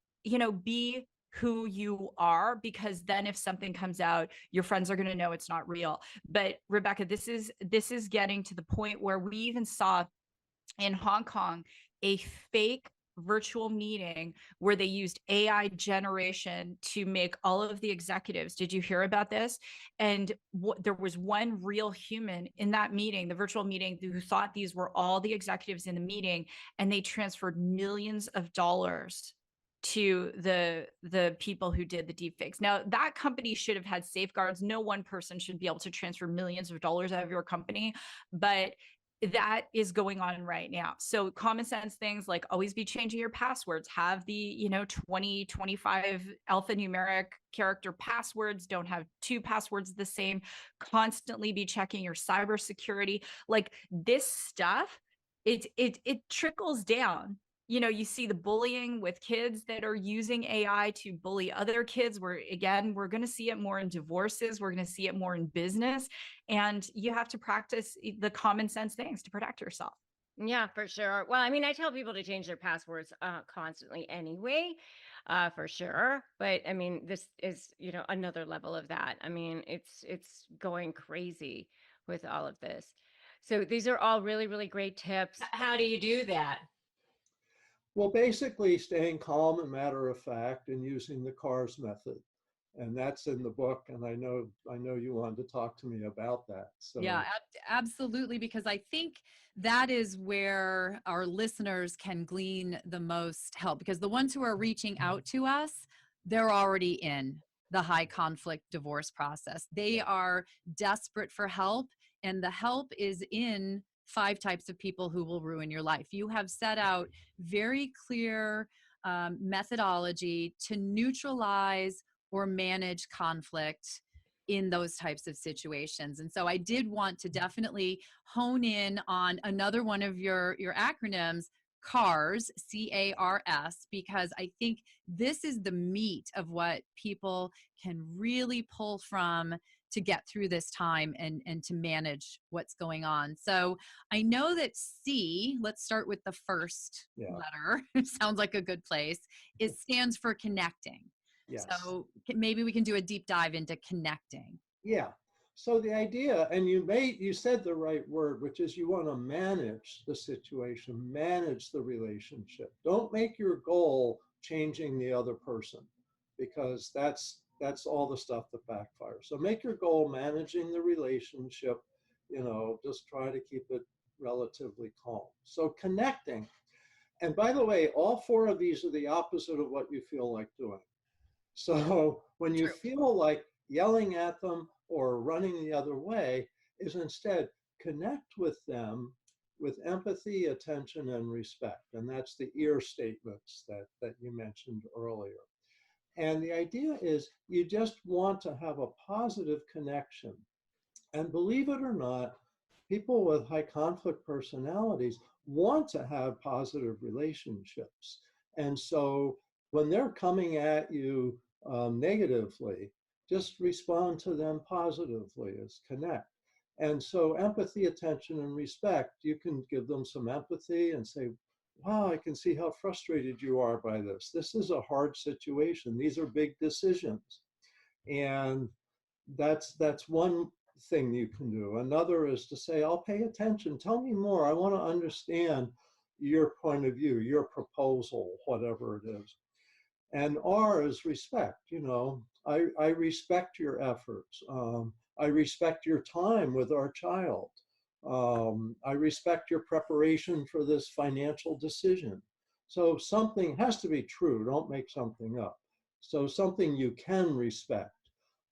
be who you are, because then if something comes out, your friends are going to know it's not real. But Rebecca, this is getting to the point where we even saw in Hong Kong a fake virtual meeting where they used AI generation to make all of the executives. Did you hear about this? And there was one real human in that meeting, the virtual meeting, who thought these were all the executives in the meeting, and they transferred millions of dollars to the people who did the deepfakes. Now, that company should have had safeguards. No one person should be able to transfer millions of dollars out of your company, but that is going on right now. So common sense things like always be changing your passwords, have the 20 25 alphanumeric character passwords, don't have two passwords the same, constantly be checking your cybersecurity. Like this stuff, it trickles down. You see the bullying with kids that are using AI to bully other kids. We're going to see it more in divorces. We're going to see it more in business. And you have to practice the common sense things to protect yourself. Yeah, for sure. Well, I mean, I tell people to change their passwords constantly anyway, for sure. But I mean, this is, another level of that. I mean, it's going crazy with all of this. So these are all really, really great tips. How do you do that? Well, basically staying calm and matter of fact and using the CARS method. And that's in the book. And I know you wanted to talk to me about that. So yeah, absolutely. Because I think that is where our listeners can glean the most help, because the ones who are reaching out to us, they're already in the high conflict divorce process. They are desperate for help, and the help is in 5 types of people who will ruin your life. You have set out very clear methodology to neutralize or manage conflict in those types of situations. And so I did want to definitely hone in on another one of your acronyms, CARS, C-A-R-S, because I think this is the meat of what people can really pull from to get through this time and to manage what's going on. So I know that C, let's start with the first letter, sounds like a good place, it stands for connecting. yes. So maybe we can do a deep dive into connecting. Yeah. So the idea, and you said the right word, which is you want to manage the situation, manage the relationship. Don't make your goal changing the other person, because that's all the stuff that backfires. So make your goal managing the relationship, just try to keep it relatively calm. So connecting. And by the way, all 4 of these are the opposite of what you feel like doing. So when you feel like yelling at them or running the other way, is instead connect with them with empathy, attention, and respect. And that's the ear statements that you mentioned earlier. And the idea is you just want to have a positive connection. And believe it or not, people with high conflict personalities want to have positive relationships. And so when they're coming at you negatively, just respond to them positively, as connect. And so empathy, attention, and respect, you can give them some empathy and say, wow, I can see how frustrated you are by this. This is a hard situation. These are big decisions. And that's one thing you can do. Another is to say, I'll pay attention. Tell me more. I want to understand your point of view, your proposal, whatever it is. And R is respect. I respect your efforts. I respect your time with our child. I respect your preparation for this financial decision. So something has to be true. Don't make something up. So something you can respect.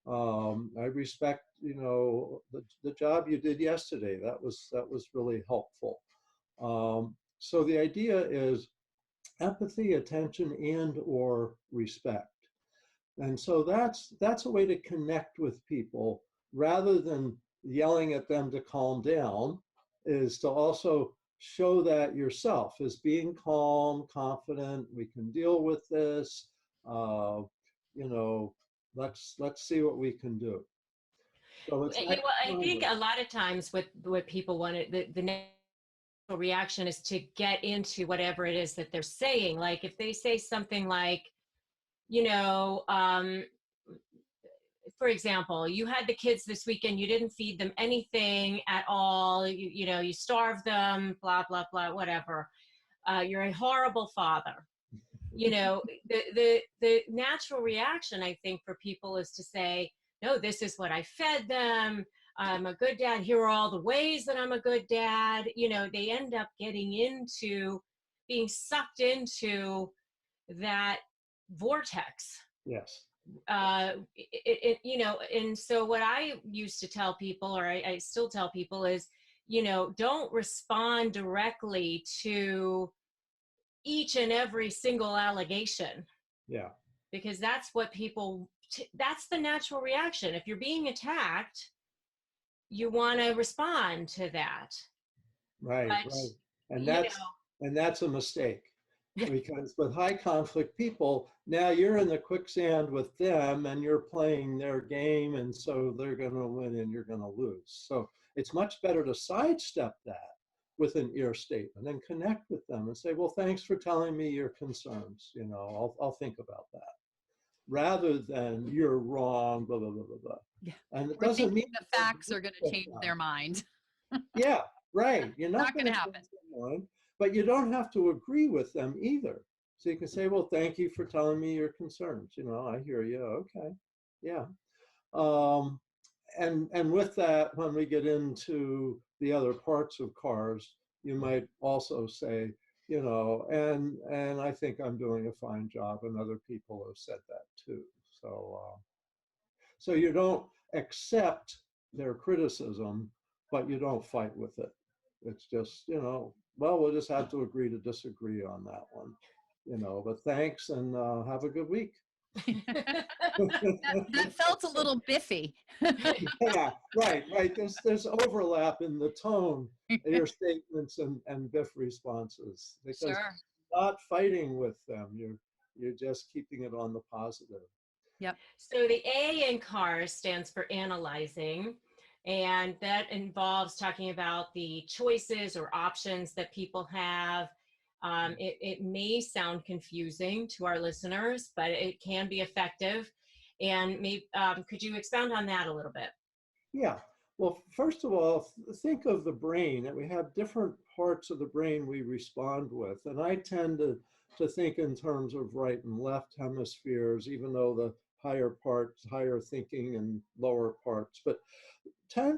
I respect, the job you did yesterday. That was really helpful. So the idea is empathy, attention, and or respect. And so that's a way to connect with people rather than yelling at them to calm down, is to also show that yourself as being calm, confident, we can deal with this, let's see what we can do. So it's Well, I think a lot of times what people want the natural reaction is to get into whatever it is that they're saying. Like if they say something like, you know, for example, you had the kids this weekend, you didn't feed them anything at all, you know, you starved them, blah, blah, blah, whatever. You're a horrible father. You know, the natural reaction, I think, for people is to say, no, this is what I fed them. I'm a good dad. Here are all the ways that I'm a good dad. You know, they end up getting into being sucked into that vortex. Yes. You know, and so what I used to tell people, or I still tell people, is, you know, don't respond directly to each and every single allegation. Yeah. Because that's what people, that's the natural reaction. If you're being attacked, you want to respond to that. Right, But, right. And you that's know, and that's a mistake. Because with high conflict people, now you're in the quicksand with them and you're playing their game, and so they're going to win and you're going to lose. So it's much better to sidestep that with an ear statement and connect with them and say, well, thanks for telling me your concerns. You know, I'll think about that, rather than you're wrong, blah, blah, blah, blah, blah. Yeah. And it We're doesn't thinking mean the facts are going to change their mind. Yeah, right. You're not Not going going to to change happen. their mind, but you don't have to agree with them either. So you can say, well, thank you for telling me your concerns. You know, I hear you. Okay. Yeah. Um, and with that, when we get into the other parts of cars, you might also say, you know, and I think I'm doing a fine job, and other people have said that too. So you don't accept their criticism, but you don't fight with it. It's just, you know, well, we'll just have to agree to disagree on that one, you know, but thanks, and have a good week. That felt a little biffy. Yeah, right. There's overlap in the tone of your statements and Biff responses, because Sure. you're not fighting with them. You're just keeping it on the positive. Yep. so the A in CARS stands for analyzing, and that involves talking about the choices or options that people have. It may sound confusing to our listeners, but it can be effective. And maybe, could you expound on that a little bit? Yeah. Well, first of all, think of the brain, that we have different parts of the brain we respond with. And I tend to think in terms of right and left hemispheres, even though the higher parts, higher thinking, and lower parts. But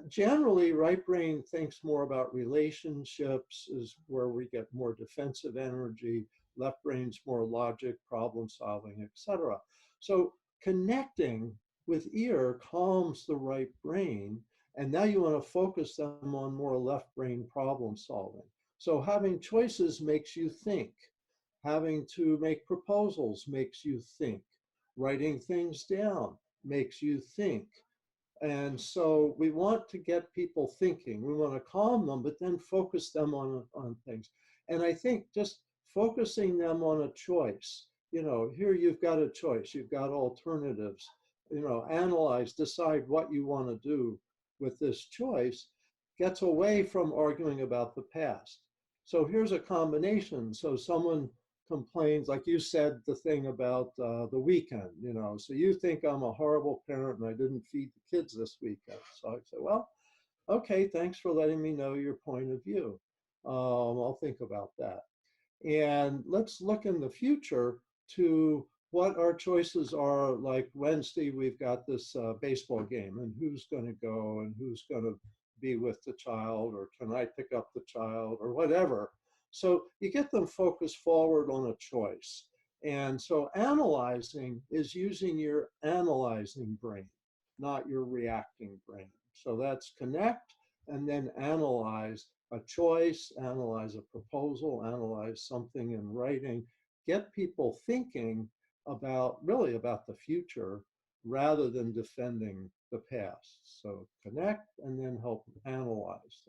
generally, right brain thinks more about relationships, is where we get more defensive energy. Left brain's more logic, problem solving, etc. So connecting with ear calms the right brain, and now you want to focus them on more left brain problem solving. So having choices makes you think. Having to make proposals makes you think. Writing things down makes you think. And so we want to get people thinking. We want to calm them, but then focus them on things. And I think just focusing them on a choice, you know, here you've got a choice, you've got alternatives, you know, analyze, decide what you want to do with this choice, gets away from arguing about the past. So here's a combination. So someone complains, like you said, the thing about the weekend, you know, so you think I'm a horrible parent and I didn't feed the kids this weekend. So I say, well, okay, thanks for letting me know your point of view. I'll think about that. And let's look in the future to what our choices are. Like Wednesday, we've got this baseball game, and who's going to go and who's going to be with the child, or can I pick up the child, or whatever. So you get them focused forward on a choice. And so analyzing is using your analyzing brain, not your reacting brain. So that's connect and then analyze a choice, analyze a proposal, analyze something in writing, get people thinking about really about the future rather than defending the past. So connect and then help analyze.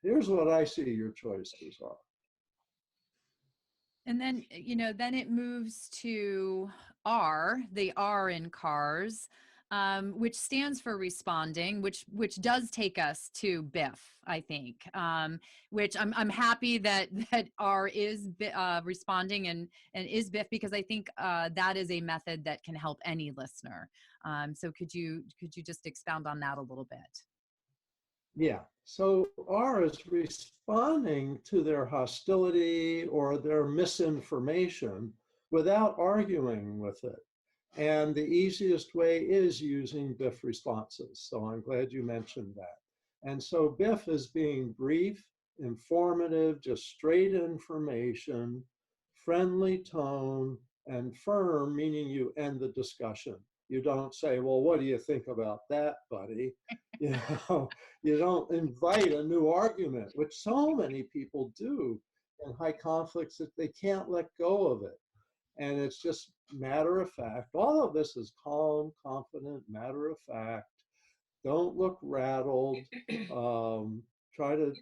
Here's what I see your choices are. And then, you know, then it moves to R, the R in CARS. which stands for responding, which does take us to BIF, I think, which I'm happy that R is responding and is BIF, because I think that is a method that can help any listener. So could you just expound on that a little bit? Yeah. So R is responding to their hostility or their misinformation without arguing with it. And the easiest way is using BIF responses. So I'm glad you mentioned that. And so BIF is being brief, informative, just straight information, friendly tone, and firm, meaning you end the discussion. You don't say, well, what do you think about that, buddy? You know, you don't invite a new argument, which so many people do in high conflicts that they can't let go of it. And it's just matter of fact. All of this is calm, confident, matter of fact. Don't look rattled. Try to, if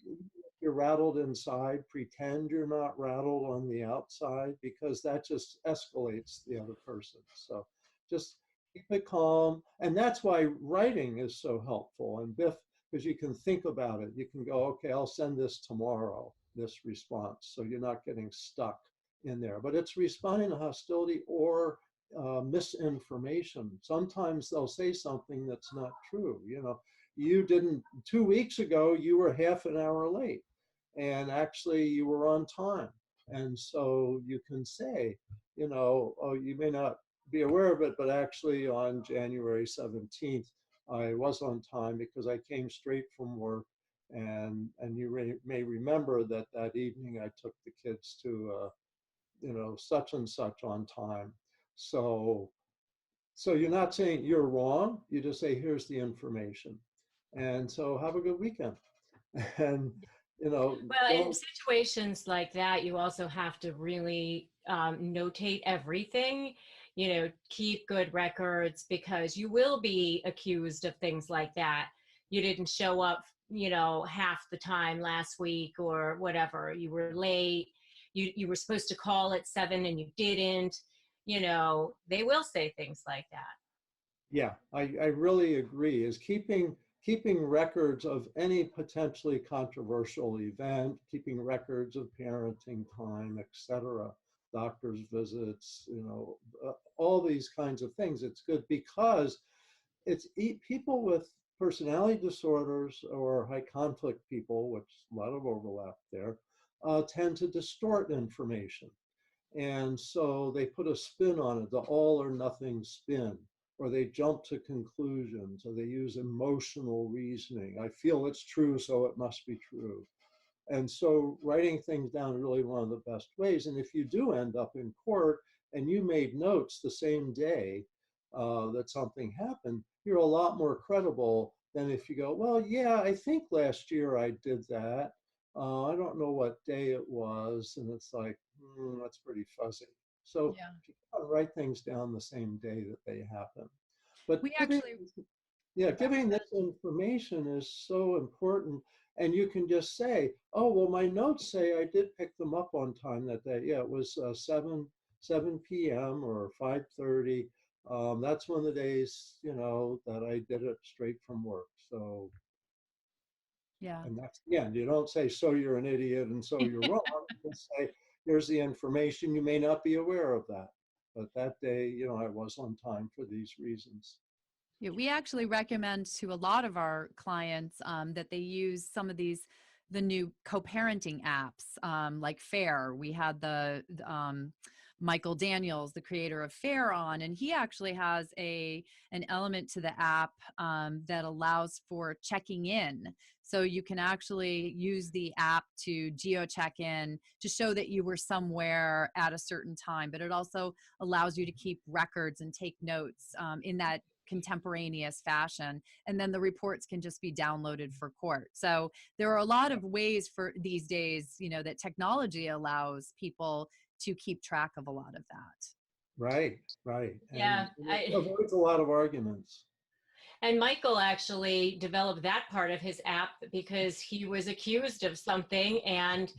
you're rattled inside, pretend you're not rattled on the outside, because that just escalates the other person. So just keep it calm. And that's why writing is so helpful. And BIF, because you can think about it. You can go, okay, I'll send this tomorrow, this response. So you're not getting stuck in there. But it's responding to hostility or misinformation. Sometimes they'll say something that's not true. You know, you didn't, 2 weeks ago, you were half an hour late, and actually you were on time. And so you can say, you know, oh, you may not be aware of it, but actually on January 17th, I was on time because I came straight from work. And you may remember that that evening I took the kids to, you know, such and such on time. So you're not saying you're wrong. You just say, here's the information. And so have a good weekend. And, you know, well, in situations like that, you also have to really notate everything, you know, keep good records, because you will be accused of things like that. You didn't show up, you know, half the time last week or whatever. You were late. You were supposed to call at 7 and you didn't. You know, they will say things like that. Yeah, I really agree, is keeping records of any potentially controversial event, keeping records of parenting time, etc., doctor's visits, you know, all these kinds of things. It's good because it's people with personality disorders or high conflict people, which a lot of overlap there, tend to distort information. And so they put a spin on it, the all or nothing spin, or they jump to conclusions, or they use emotional reasoning. I feel it's true, so it must be true. And so writing things down is really one of the best ways. And if you do end up in court and you made notes the same day that something happened, you're a lot more credible than if you go, well, yeah, I think last year I did that. I don't know what day it was. And it's like, that's pretty fuzzy. So Yeah. you gotta write things down the same day that they happen. But We giving, actually, giving this information is so important. And you can just say, oh, well, my notes say I did pick them up on time that day. Yeah, it was 7 p.m. or 5:30. That's one of the days, you know, that I did it straight from work. So, yeah. and that's the end. You don't say, so you're an idiot and so you're wrong. You just say, here's the information. You may not be aware of that, but that day, you know, I was on time for these reasons. Yeah, we actually recommend to a lot of our clients that they use some of the new co-parenting apps like Fair. We had the Michael Daniels, the creator of Fair, on, and he actually has an element to the app that allows for checking in. So you can actually use the app to geo-check in to show that you were somewhere at a certain time, but it also allows you to keep records and take notes in that contemporaneous fashion, and then the reports can just be downloaded for court. So there are a lot of ways for these days, you know, that technology allows people to keep track of a lot of that. Right. Yeah, And it avoids a lot of arguments. and Michael actually developed that part of his app because he was accused of something and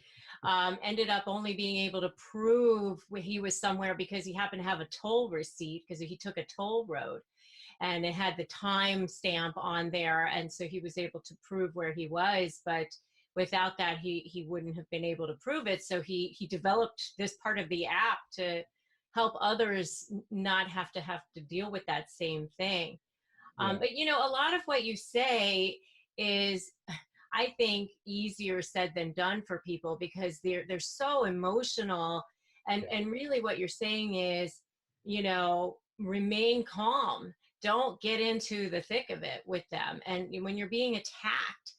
ended up only being able to prove he was somewhere because he happened to have a toll receipt because he took a toll road. and it had the time stamp on there. And so he was able to prove where he was, but without that, he wouldn't have been able to prove it. So he developed this part of the app to help others not have to deal with that same thing. But you know, a lot of what you say is, I think, easier said than done for people, because they're so emotional. And really what you're saying is, you know, remain calm. Don't get into the thick of it with them. And when you're being attacked,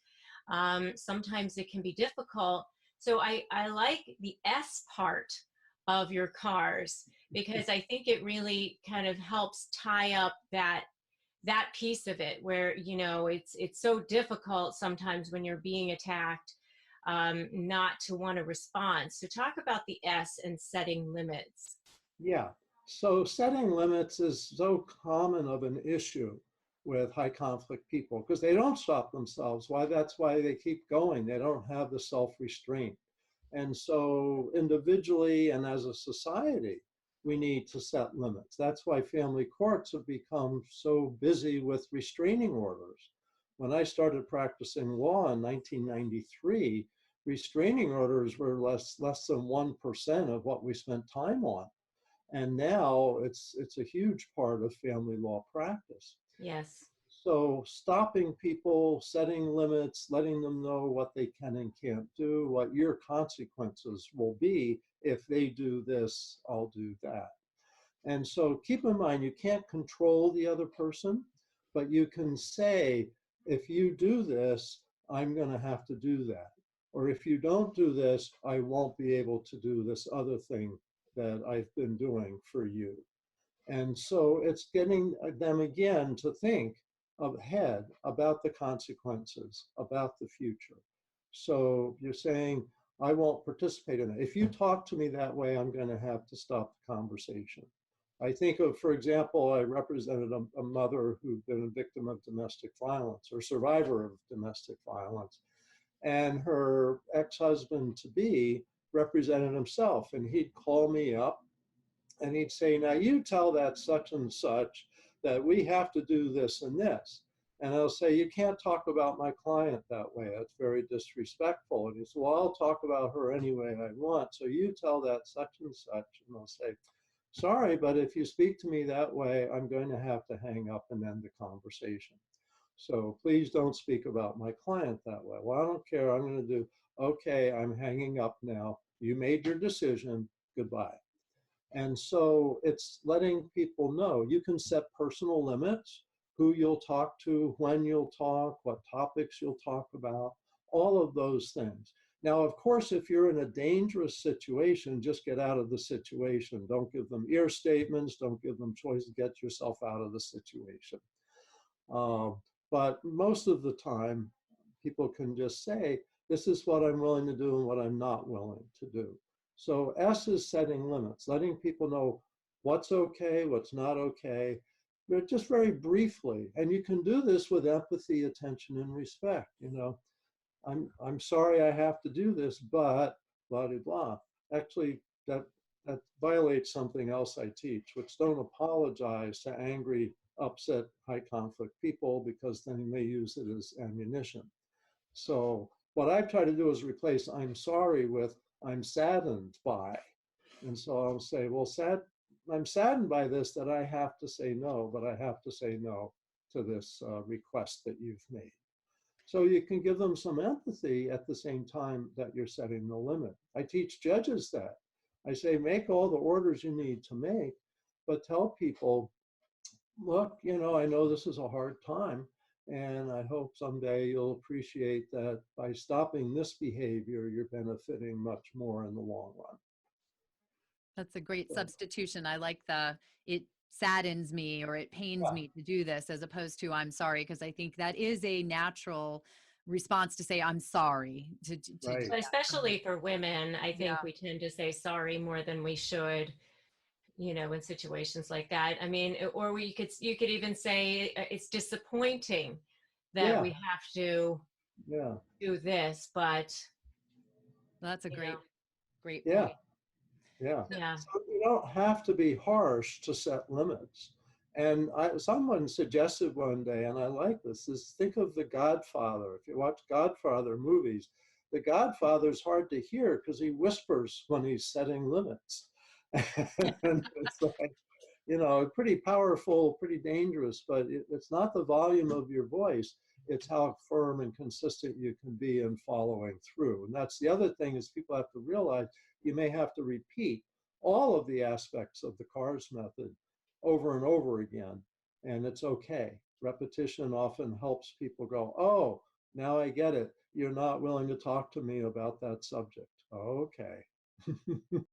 sometimes it can be difficult. So I like the S part of your cars, because I think it really kind of helps tie up that piece of it, where, you know, it's so difficult sometimes when you're being attacked, not to want to respond. So talk about the S and setting limits. Yeah. So setting limits is so common of an issue with high conflict people, because they don't stop themselves. That's why they keep going. They don't have the self-restraint. And so individually and as a society, we need to set limits. That's why family courts have become so busy with restraining orders. When I started practicing law in 1993, restraining orders were less than 1% of what we spent time on. And now it's a huge part of family law practice. Yes. So stopping people, setting limits, letting them know what they can and can't do, what your consequences will be. If they do this, I'll do that. And so keep in mind, you can't control the other person, but you can say, if you do this, I'm going to have to do that. Or if you don't do this, I won't be able to do this other thing that I've been doing for you. And so it's getting them again to think ahead about the consequences, about the future. So you're saying, I won't participate in it. If you talk to me that way, I'm going to have to stop the conversation. I think of, for example, I represented a mother who'd been a victim of domestic violence, or survivor of domestic violence. And her ex-husband-to-be represented himself, and he'd call me up and he'd say, now you tell that such and such that we have to do this and this. And I'll say, you can't talk about my client that way. That's very disrespectful. And he said, well, I'll talk about her any way I want. So you tell that such and such. And I'll say, sorry, but if you speak to me that way, I'm going to have to hang up and end the conversation. So please don't speak about my client that way. Well, I don't care. I'm going to do, okay, I'm hanging up now. You made your decision. Goodbye. And so it's letting people know you can set personal limits, who you'll talk to, when you'll talk, what topics you'll talk about, all of those things. Now, of course, if you're in a dangerous situation, just get out of the situation. Don't give them ear statements. Don't give them choice. Get yourself out of the situation. But most of the time, people can just say, this is what I'm willing to do and what I'm not willing to do. So S is setting limits, letting people know what's okay, what's not okay, but just very briefly. And you can do this with empathy, attention, and respect. You know, I'm sorry I have to do this, but blah, blah, blah. Actually, that violates something else I teach, which don't apologize to angry, upset, high conflict people, because then they use it as ammunition. So what I've tried to do is replace I'm sorry with I'm saddened by. And so I'll say, well, I'm saddened by this, that I have to say no, but I have to say no to this request that you've made. So you can give them some empathy at the same time that you're setting the limit. I teach judges that. I say, make all the orders you need to make, but tell people, look, you know, I know this is a hard time, and I hope someday you'll appreciate that by stopping this behavior, you're benefiting much more in the long run. That's a great substitution. I like it saddens me or it pains me to do this, as opposed to I'm sorry, because I think that is a natural response to say I'm sorry. Right. Especially for women, I think we tend to say sorry more than we should, you know, in situations like that. I mean, or you could even say it's disappointing that we have to do this, but that's a great point. Yeah. So you don't have to be harsh to set limits. And someone suggested one day, and I like this, is think of The Godfather. If you watch Godfather movies, the Godfather's hard to hear because he whispers when he's setting limits. And it's like, you know, pretty powerful, pretty dangerous, but it's not the volume of your voice, it's how firm and consistent you can be in following through. And that's the other thing, is people have to realize you may have to repeat all of the aspects of the CARS method over and over again, and it's okay. Repetition often helps people go, oh, now I get it. You're not willing to talk to me about that subject. Okay.